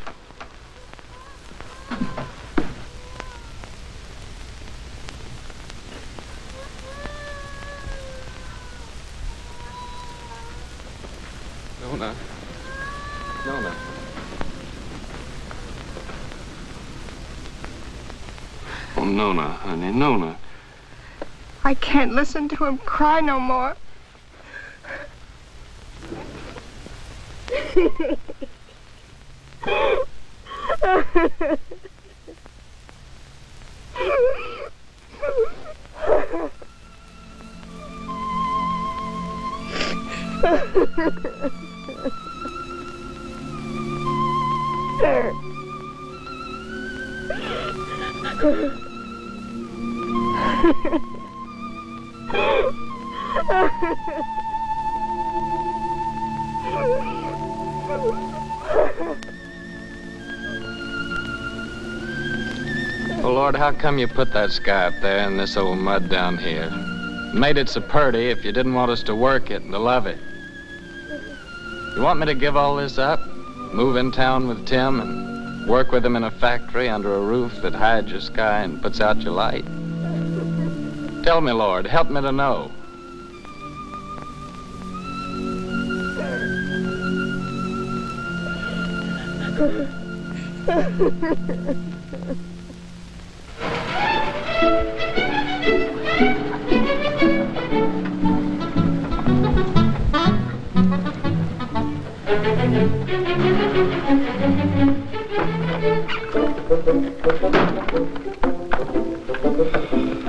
Nona. Nona.
Oh, Nona, honey, Nona.
I can't listen to him cry no more.
Oh, Lord, how come you put that sky up there and this old mud down here? Made it so purty if you didn't want us to work it and to love it. You want me to give all this up? Move in town with Tim and work with him in a factory under a roof that hides your sky and puts out your light? Tell me, Lord, help me to know.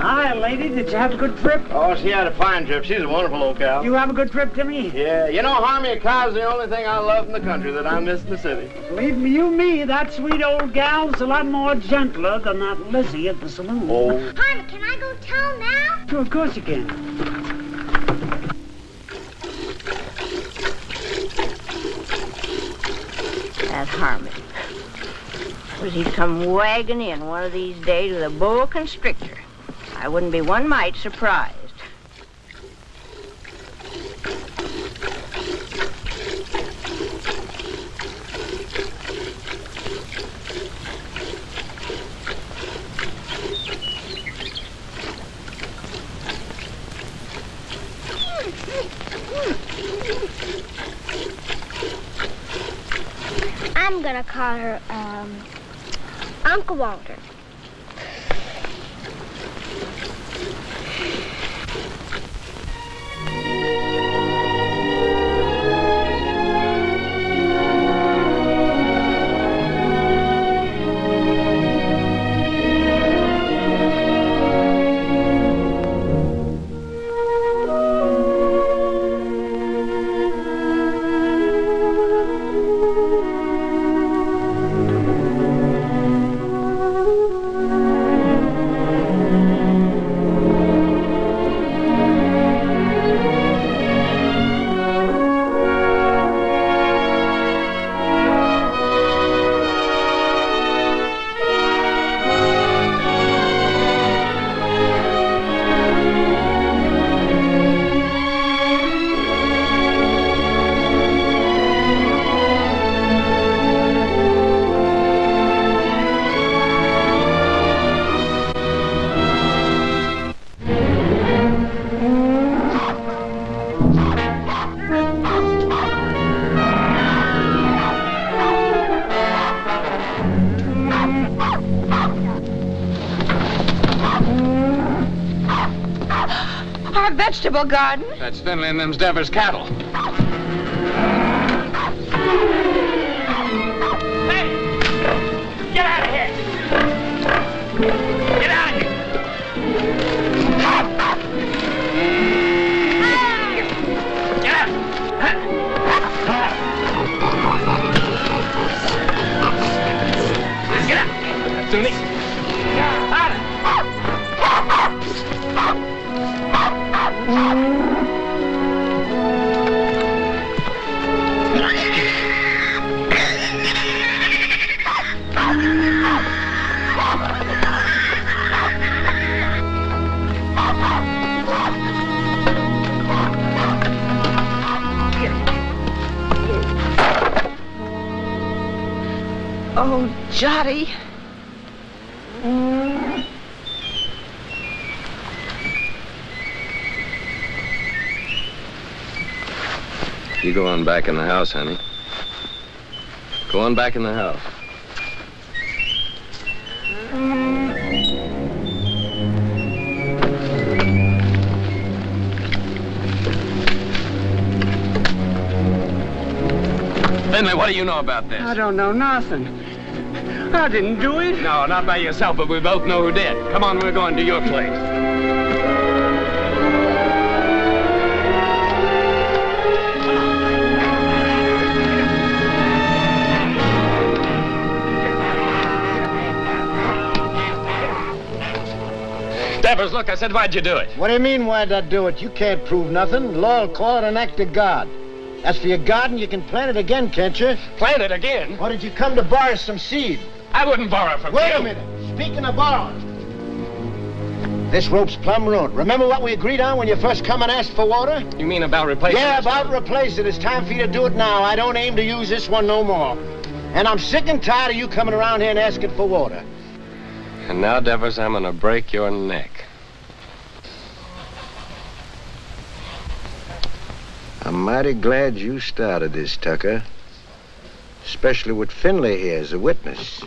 Hi, lady. Did you have a good trip?
Oh, she had a fine trip. She's a wonderful old gal.
You have a good trip, Timmy?
Yeah, you know, Harmy, a cow's the only thing I love in the country that I miss in the city.
Believe me, that sweet old gal's a lot more gentler than that Lizzie at the saloon.
Oh.
Harmy, can I go tell now?
Sure, of course you can.
That Harmon. Suppose he'd come wagging in one of these days with a boa constrictor. I wouldn't be one mite surprised.
I'm gonna call her, Uncle Walter.
Our vegetable garden?
That's Finley and them's Devers cattle.
Hey! Get out of here! Get out of here! Get out! Get out! Sunni!
Oh, Jotty.
You go on back in the house, honey. Go on back in the house.
Finley, what do you know about this?
I don't know nothing. I didn't do it.
No, not by yourself, but we both know who did. Come on, we're going to your place. Devers, look, I said, why'd you do it?
What do you mean, why'd I do it? You can't prove nothing. Law'll call it an act of God.
As for your garden, you can plant it again, can't you?
Plant it again?
Or did you come to borrow some seed?
I wouldn't borrow from you.
Wait a minute. Speaking of borrowing. This rope's plumb ruined. Remember what we agreed on when you first come and asked for water?
You mean about replacing
Yeah,
it?
about replace it. It's time for you to do it now. I don't aim to use this one no more. And I'm sick and tired of you coming around here and asking for water.
And now, Devers, I'm gonna break your neck.
I'm mighty glad you started this, Tucker. Especially with Finley here as a witness.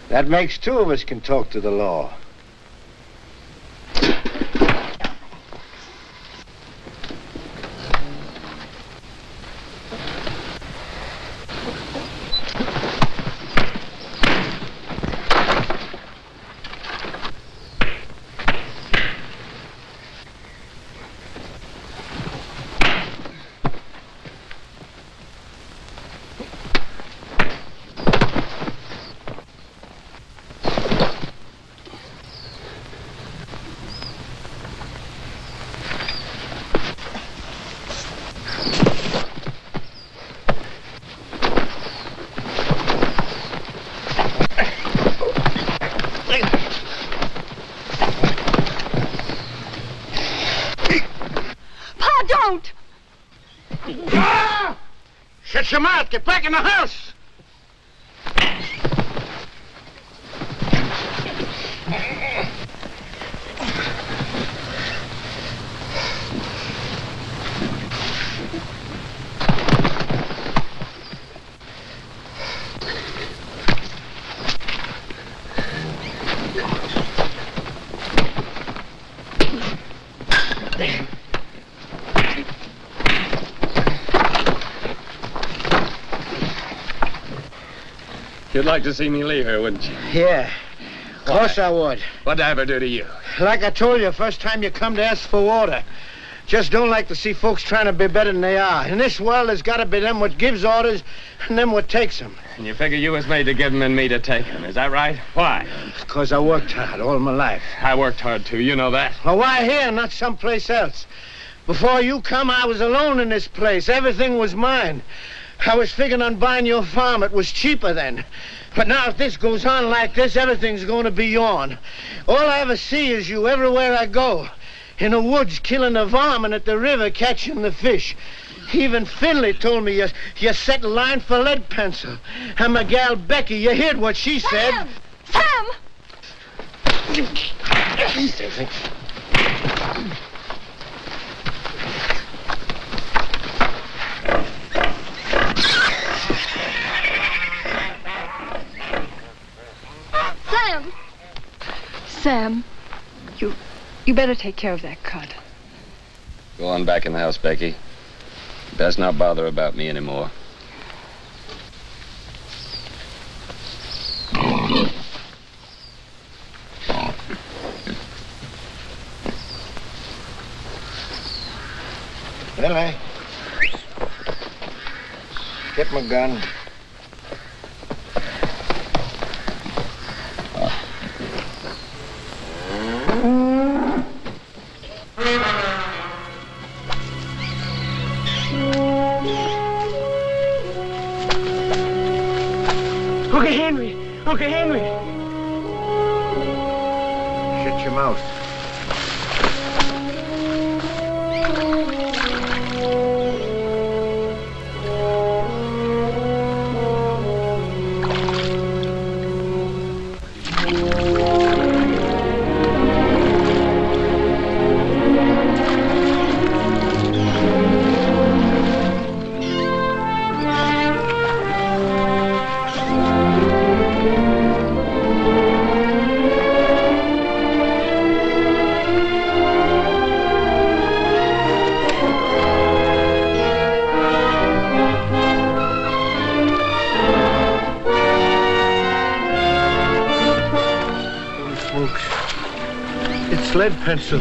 That makes two of us can talk to the law.
Shut your mouth. Get back in the house.
You'd like to see me leave her, wouldn't you?
Yeah. Of course I would.
What'd I ever do to you?
Like I told you, first time you come to ask for water. Just don't like to see folks trying to be better than they are. In this world, there's got to be them what gives orders and them what takes them.
And you figure you was made to give them and me to take them. Is that right? Why?
Because I worked hard all my life.
I worked hard, too. You know that.
Well, why here, not someplace else? Before you come, I was alone in this place. Everything was mine. I was figuring on buying your farm. It was cheaper then. But now if this goes on like this, everything's going to be yourn. All I ever see is you everywhere I go. In the woods killing the varmint, at the river catching the fish. Even Finley told me you set line for lead pencil. And my gal Becky, you heard what she said.
Sam! Sam!
Sam, you better take care of that cut.
Go on back in the house, Becky. Best not bother about me anymore.
Billy. Get my gun.
Uncle Henry! Uncle Henry!
Shut your mouth. Lead pencil.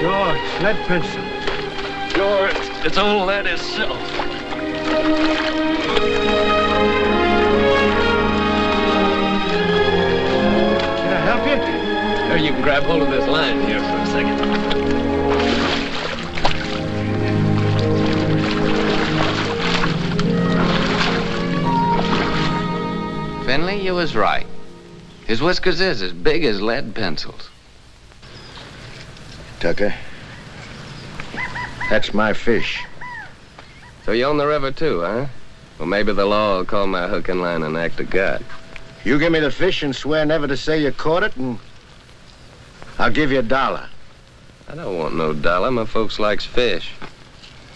Sure, it's lead pencil.
sure it's old lead itself.
Can I help you?
Here, you can grab hold of this line here for a second.
Finley, you was right. His whiskers is as big as lead pencils.
Tucker, that's my fish.
So you own the river too, huh? Well, maybe the law will call my hook and line an act of God.
You give me the fish and swear never to say you caught it, and I'll give you $1.
I don't want no dollar. My folks likes fish.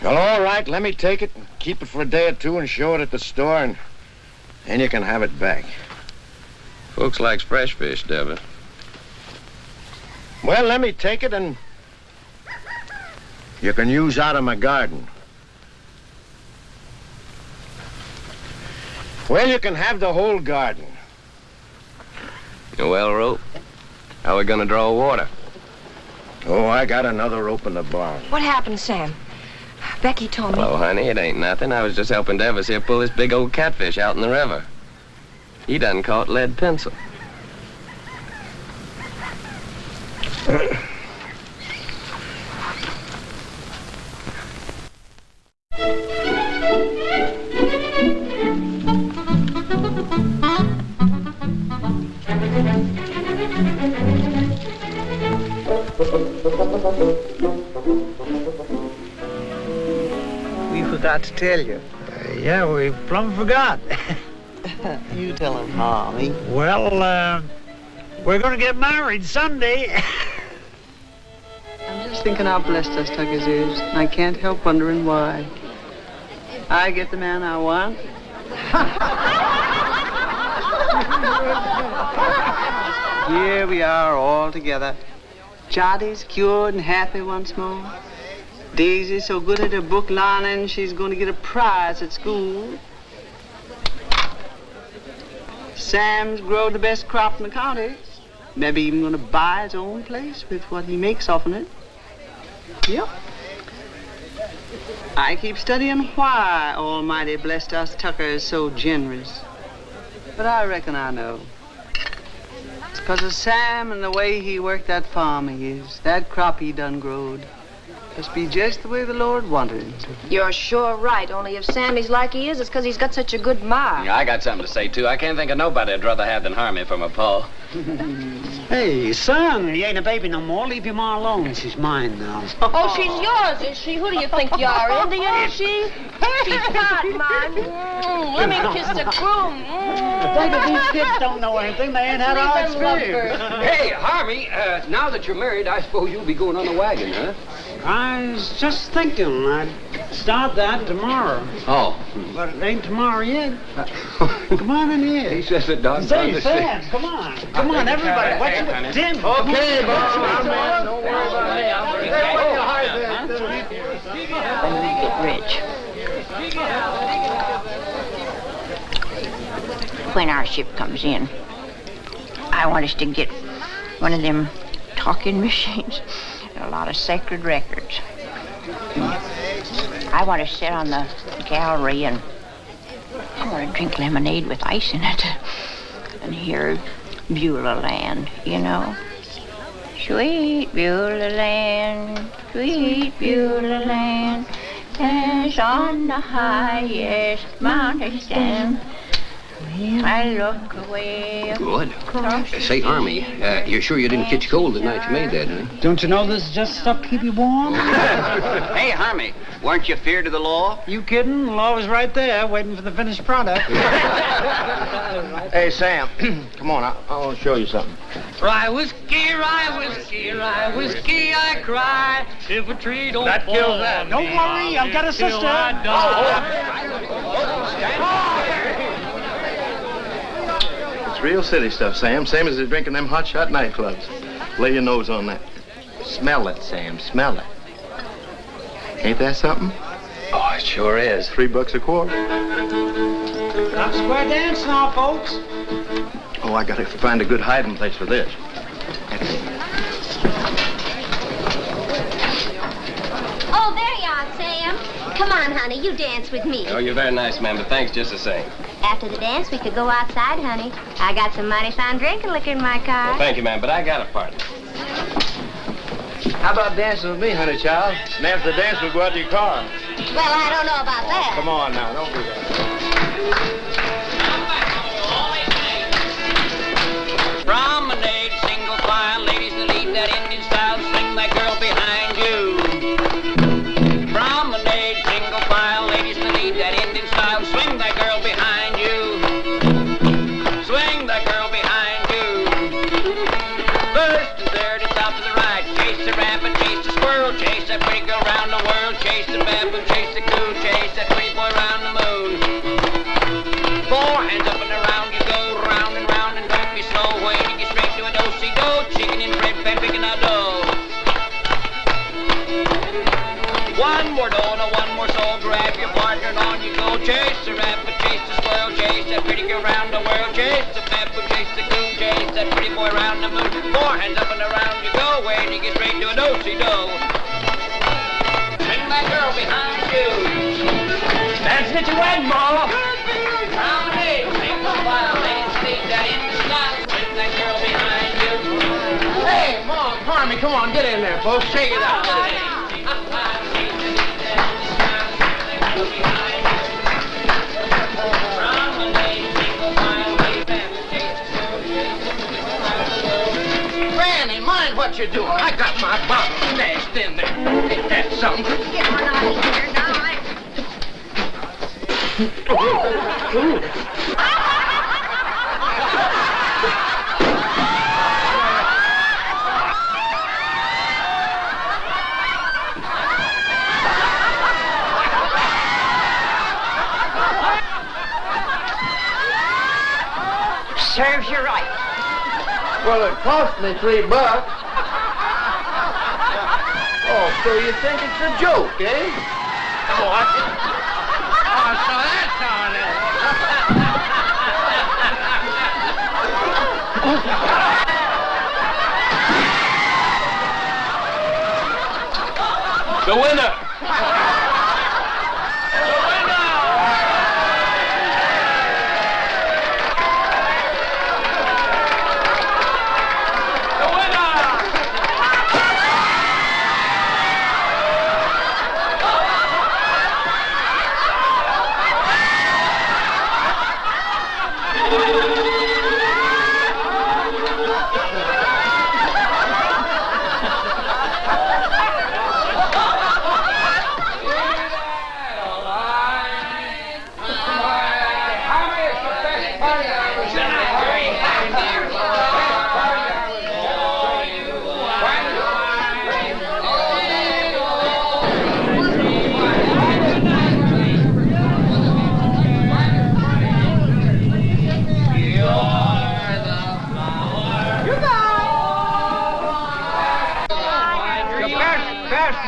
Well, all right, let me take it and keep it for a day or two and show it at the store, and then you can have it back.
Folks likes fresh fish, Devitt.
Well, let me take it, and you can use out of my garden. Well, you can have the whole garden.
Well, Rope, how are we gonna draw water?
Oh, I got another rope in the barn.
What happened, Sam? Becky told me.
Hello, honey, it ain't nothing. I was just helping Devis here pull this big old catfish out in the river. He done caught lead pencil.
We forgot to tell you.
Yeah, we plumb forgot.
You tell him, Harvey.
Well, we're gonna get married Sunday.
I'm just thinking how blessed us Tuckers is, and I can't help wondering why. I get the man I want. Here we are all together. Jotty's cured and happy once more. Daisy's so good at her book learning, she's going to get a prize at school. Sam's grown the best crop in the county. Maybe even going to buy his own place with what he makes off of it. Yep. I keep studying why Almighty blessed us Tuckers so generous. But I reckon I know. It's 'cause of Sam and the way he worked that farm of his. That crop he done growed. Must be just the way the Lord wanted it to.
You're sure right, only if Sammy's like he is, it's 'cause he's got such a good mind.
Yeah, I got something to say, too. I can't think of nobody I'd rather have than Harmy for my pa.
Hey, son, you ain't a baby no more. Leave your ma alone. She's mine now.
Oh, she's yours, is she? Who do you think you are, Indian, is she? She's not mine. Let me kiss the groom.
Baby, these kids don't know anything. They ain't had our experience.
Hey, Harmy, now that you're married, I suppose you'll be going on the wagon, huh?
I was just thinking I'd start that tomorrow.
Oh.
But it ain't tomorrow yet. Come on in here.
He says it does.
Say, Sam, come on. Come on, everybody. What's it? Tim.
Okay, boss. Don't worry about me.
When we get rich. When our ship comes in, I want us to get one of them talking machines and a lot of sacred records. I want to sit on the gallery and I want to drink lemonade with ice in it and hear Beulah Land, you know. Sweet Beulah Land, sweet Beulah Land, as on the highest mountain stand. I look away.
Good. Say, Harmy, you're sure you didn't catch cold the night you made that, huh?
Don't you know this is just stuff to keep you warm?
Hey, Harmy, weren't you feared of the law?
You kidding? The law was right there, waiting for the finished product.
Hey, Sam, come on. I want to show you something.
Rye whiskey, I cry. If a tree don't
That
fall
kills that.
on
Don't
me,
worry, I've got a
till
sister.
I die.
It's real city stuff, Sam. Same as they're drinking them hotshot nightclubs. Lay your nose on that. Smell it, Sam. Smell it. Ain't that something?
Oh, it sure is.
$3 a quart.
Not square dance now, folks.
Oh, I gotta find a good hiding place for this.
Oh, there you about, Sam. Come on, honey, you dance with me.
Oh, you're very nice, ma'am, but thanks just the same.
After the dance, we could go outside, honey. I got some mighty fine drinking liquor in my car.
Well, thank you, ma'am, but I got a partner.
How about dancing with me, honey child? And after the dance, we'll go out to your car.
Well, I don't know about that.
Come on now, don't do that.
Promenade, single file, ladies that lead that Indian style, swing that girl behind you. Promenade, single file, ladies that lead that Indian style, swing that girl behind you. Swing that girl behind you. First to third, it's out to the right. Chase the rabbit, chase the squirrel, chase that pretty girl round the world, chase the baboon, chase the coon, chase that pretty boy round the moon. Four hands up and around you go, round and round, and don't be slow. When you get straight to a do-si-do, chicken and bread pan picking out dough. One more dough, no one more soul, grab your partner and on you go. Chase the rabbit, chase the squirrel, chase that pretty girl round the world, chase the baboon, chase the coon, chase that pretty boy round the moon. Four hands up and around you go, when you get straight to a do-si-do. Bring that girl behind you. That's it, you went, Ma. Promenade, single file, ladies, lead that in the style, bring that girl behind you.
Hey, Mom, Carmy, come on, get in there, folks. Shake it out. Granny, mind what you're doing. I got my bottle smashed in there. Ain't that something?
Get one out of here now. Serves you right.
Well, it cost me $3. Oh, so you think it's a joke, eh? What? Oh, so that's how it is.
The winner!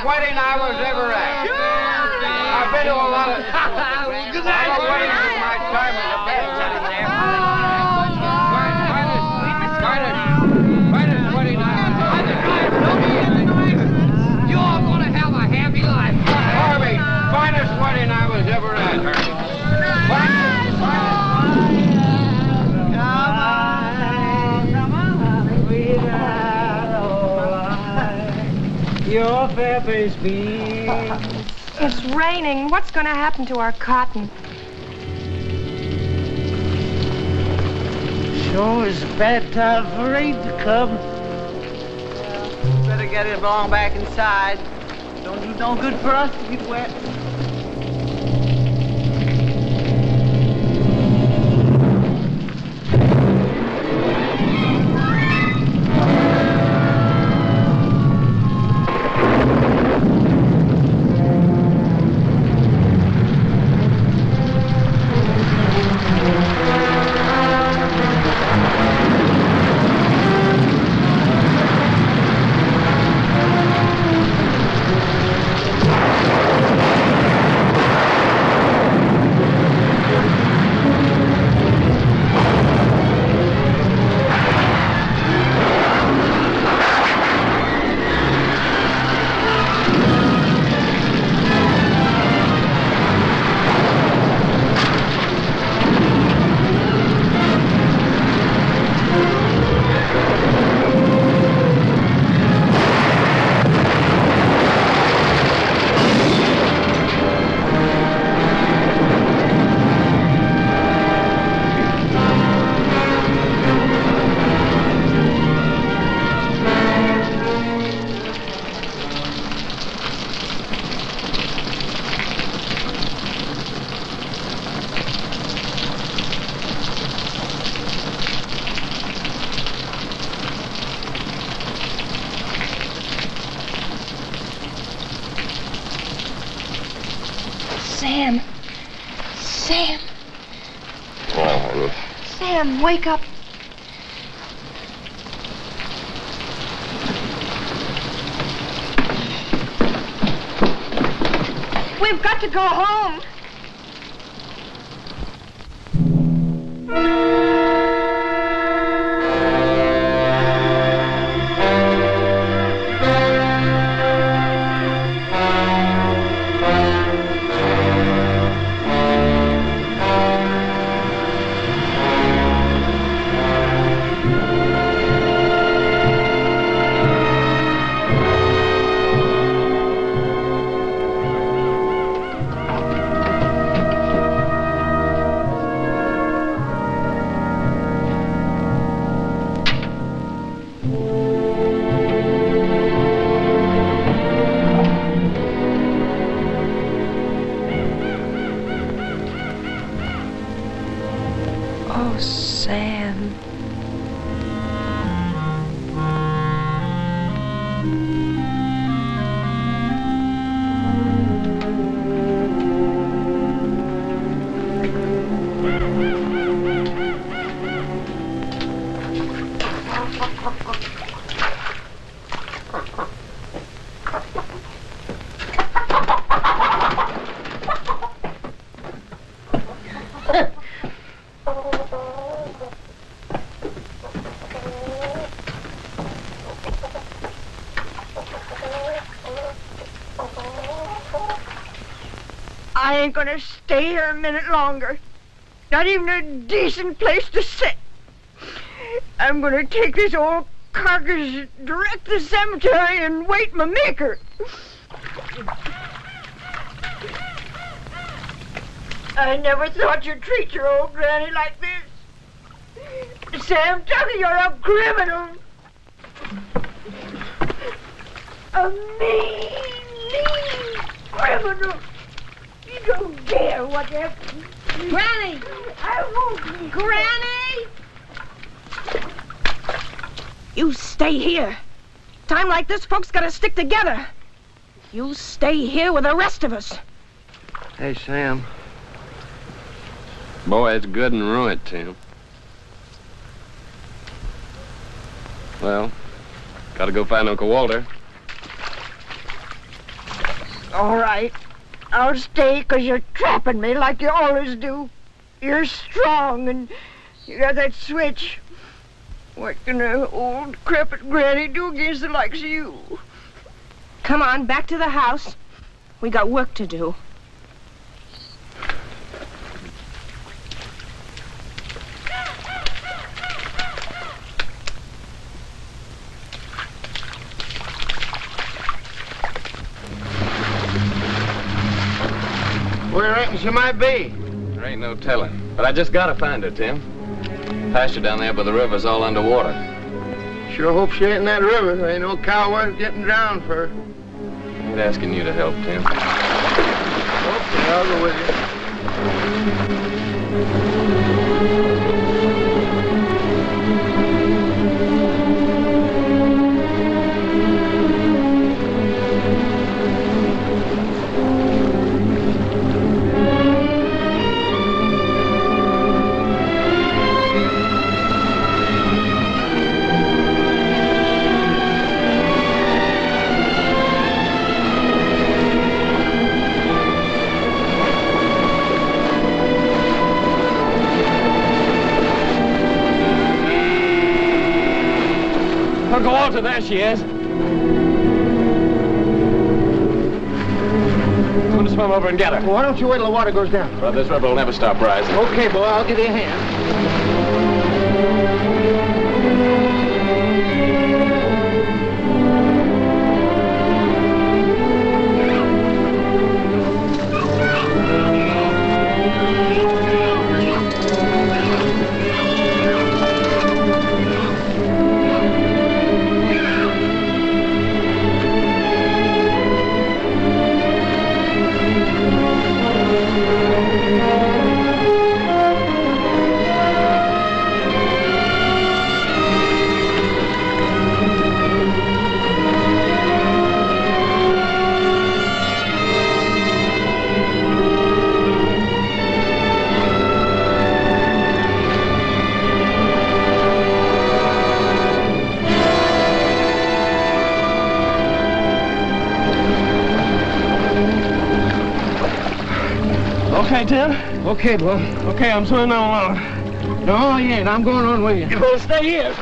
Wedding I was ever at. I've been to a lot of weddings in my time as a best wedding there. Finest wedding I was. You all gonna have a happy life. Harvey, finest wedding I was ever at, Harvey.
Your feathers beam.
It's raining. What's going to happen to our cotton?
Sure is a bad time for rain to come.
Better get it along back inside. Don't do no good for us to get wet.
Sam. Sam.
Well, honey.
Sam, wake up. We've got to go home. Oh, Sam.
I ain't gonna stay here a minute longer. Not even a decent place to sit. I'm gonna take this old carcass direct to the cemetery and wait my maker. I never thought you'd treat your old granny like this. Sam Tucker, you're a criminal. A mean criminal. You don't dare what you...
Granny!
I won't...
Granny! You stay here. Time like this, folks gotta stick together. You stay here with the rest of us.
Hey, Sam.
Boy, it's good and ruined, Tim. Well, gotta go find Uncle Walter.
All right. I'll stay 'cause you're trapping me like you always do. You're strong and you got that switch. What can an old decrepit granny do against the likes of you?
Come on, back to the house. We got work to do.
Where you reckon she might be?
There ain't no telling. But I just gotta find her, Tim. Pasture down there by the river's all underwater.
Sure hope she ain't in that river. There ain't no cow worth getting drowned for.
Ain't asking you to help, Tim.
Okay, I'll go with
Uncle Walter, there she is. I'm gonna swim over and get her.
Well, why don't you wait till the water goes down?
Well, this river will never stop rising.
Okay, boy, I'll give you a hand. Okay, Tim? Okay, boy. Okay, I'm swimming on along. No, you ain't. I'm going on with you. You won't stay here.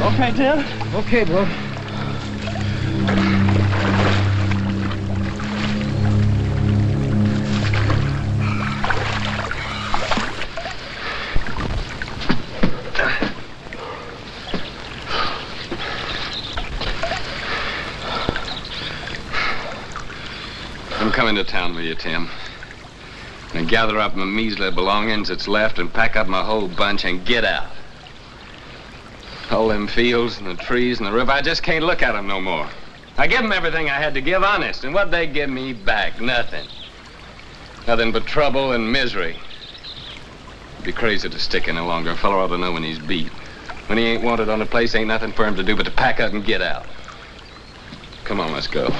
Okay, Tim? Okay, bro.
I'm coming to town with you, Tim. And gather up my measly belongings that's left and pack up my whole bunch and get out. All them fields and the trees and the river, I just can't look at them no more. I give them everything I had to give, honest, and what'd they give me back? Nothing. Nothing but trouble and misery. It'd be crazy to stick any longer. A fellow ought to know when he's beat. When he ain't wanted on a place, ain't nothing for him to do but to pack up and get out. Come on, let's go.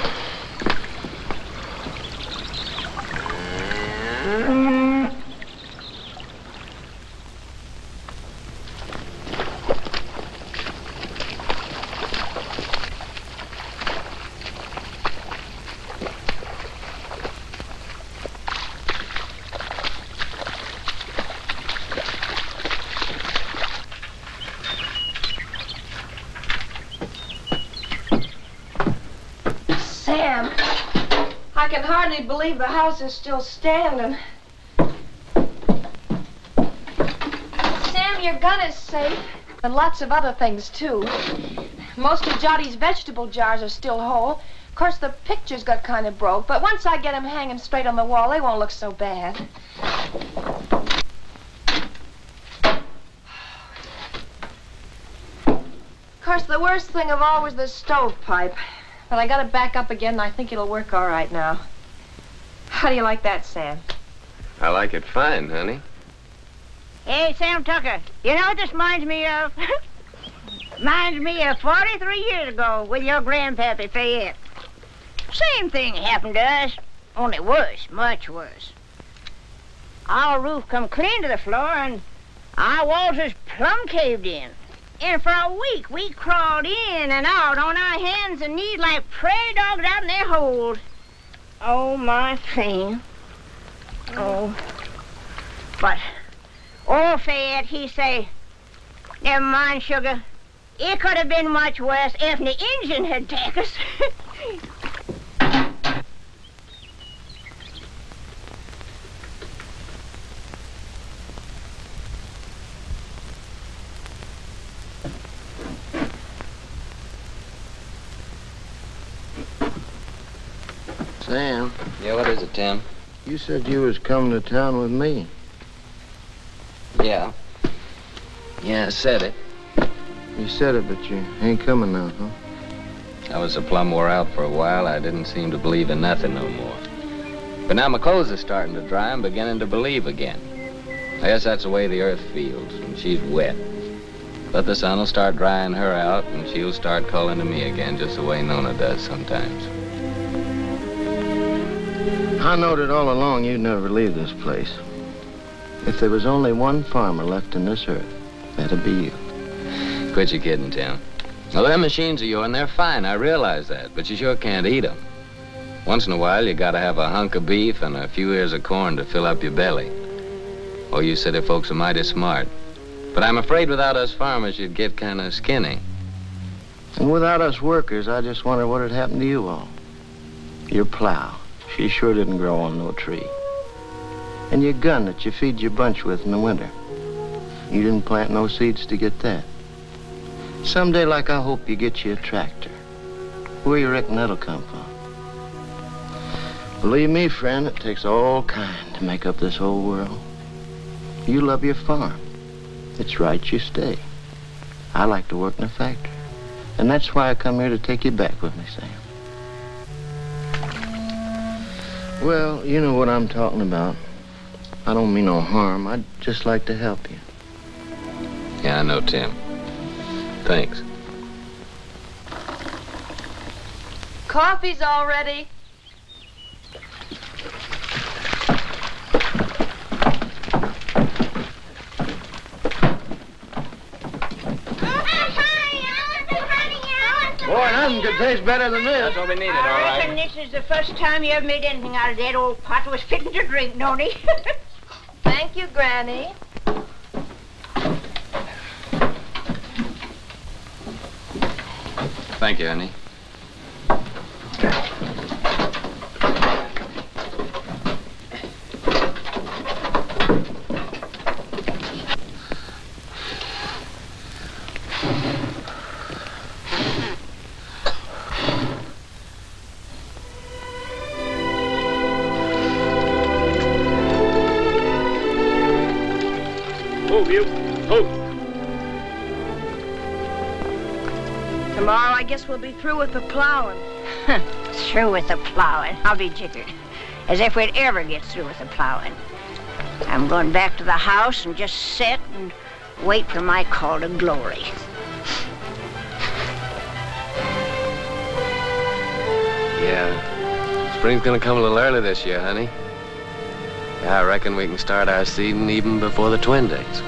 Sam, I can hardly believe the house is still standing. Sam, your gun is safe, and lots of other things, too. Most of Jottie's vegetable jars are still whole. Of course, the pictures got kind of broke, but once I get them hanging straight on the wall, they won't look so bad. Of course, the worst thing of all was the stovepipe. But I got it back up again, and I think it'll work all right now. How do you like that, Sam?
I like it fine, honey.
Hey, Sam Tucker, you know what this reminds me of? Reminds me of 43 years ago with your grandpappy Fayette. Same thing happened to us, only worse, much worse. Our roof come clean to the floor, and our walls was plumb caved in. And for a week, we crawled in and out on our hands and knees like prairie dogs out in their holes. Oh, my thing. Oh. But old Fayette, he say, never mind, sugar. It could have been much worse if the engine had taken us.
Sam.
Yeah, what is it, Tim?
You said you was coming to town with me.
Yeah. Yeah, I said it.
You said it, but you ain't coming now, huh?
I was so plumb wore out for a while, I didn't seem to believe in nothing no more. But now my clothes are starting to dry, I'm beginning to believe again. I guess that's the way the earth feels when she's wet. But the sun will start drying her out, and she'll start calling to me again, just the way Nona does sometimes.
I knowed it all along you'd never leave this place. If there was only one farmer left in this earth, that'd be you.
Quit your kidding, Tim. Now, them machines of yours, they're fine, I realize that, but you sure can't eat them. Once in a while, you gotta have a hunk of beef and a few ears of corn to fill up your belly. Oh, you city folks are mighty smart. But I'm afraid without us farmers, you'd get kind of skinny.
And without us workers, I just wonder what had happened to you all. Your plow, she sure didn't grow on no tree. And your gun that you feed your bunch with in the winter. You didn't plant no seeds to get that. Someday, like, I hope you get you a tractor. Where you reckon that'll come from? Believe me, friend, it takes all kind to make up this whole world. You love your farm. It's right you stay. I like to work in a factory. And that's why I come here to take you back with me, Sam. Well, you know what I'm talking about. I don't mean no harm. I'd just like to help you.
Yeah, I know, Tim. Thanks.
Coffee's all ready.
Boy, nothing could taste better than this.
That's what we needed, all
I
right.
reckon this is the first time you ever made anything out of that old pot that was fitting to drink, Noni.
Thank you, Granny.
Thank you, honey.
Move, you. Move.
Tomorrow, I guess we'll be through with the plowing.
Through with the plowing. I'll be jiggered. As if we'd ever get through with the plowing. I'm going back to the house and just sit and wait for my call to glory.
Yeah. Spring's gonna come a little early this year, honey. Yeah, I reckon we can start our seeding even before the twin days.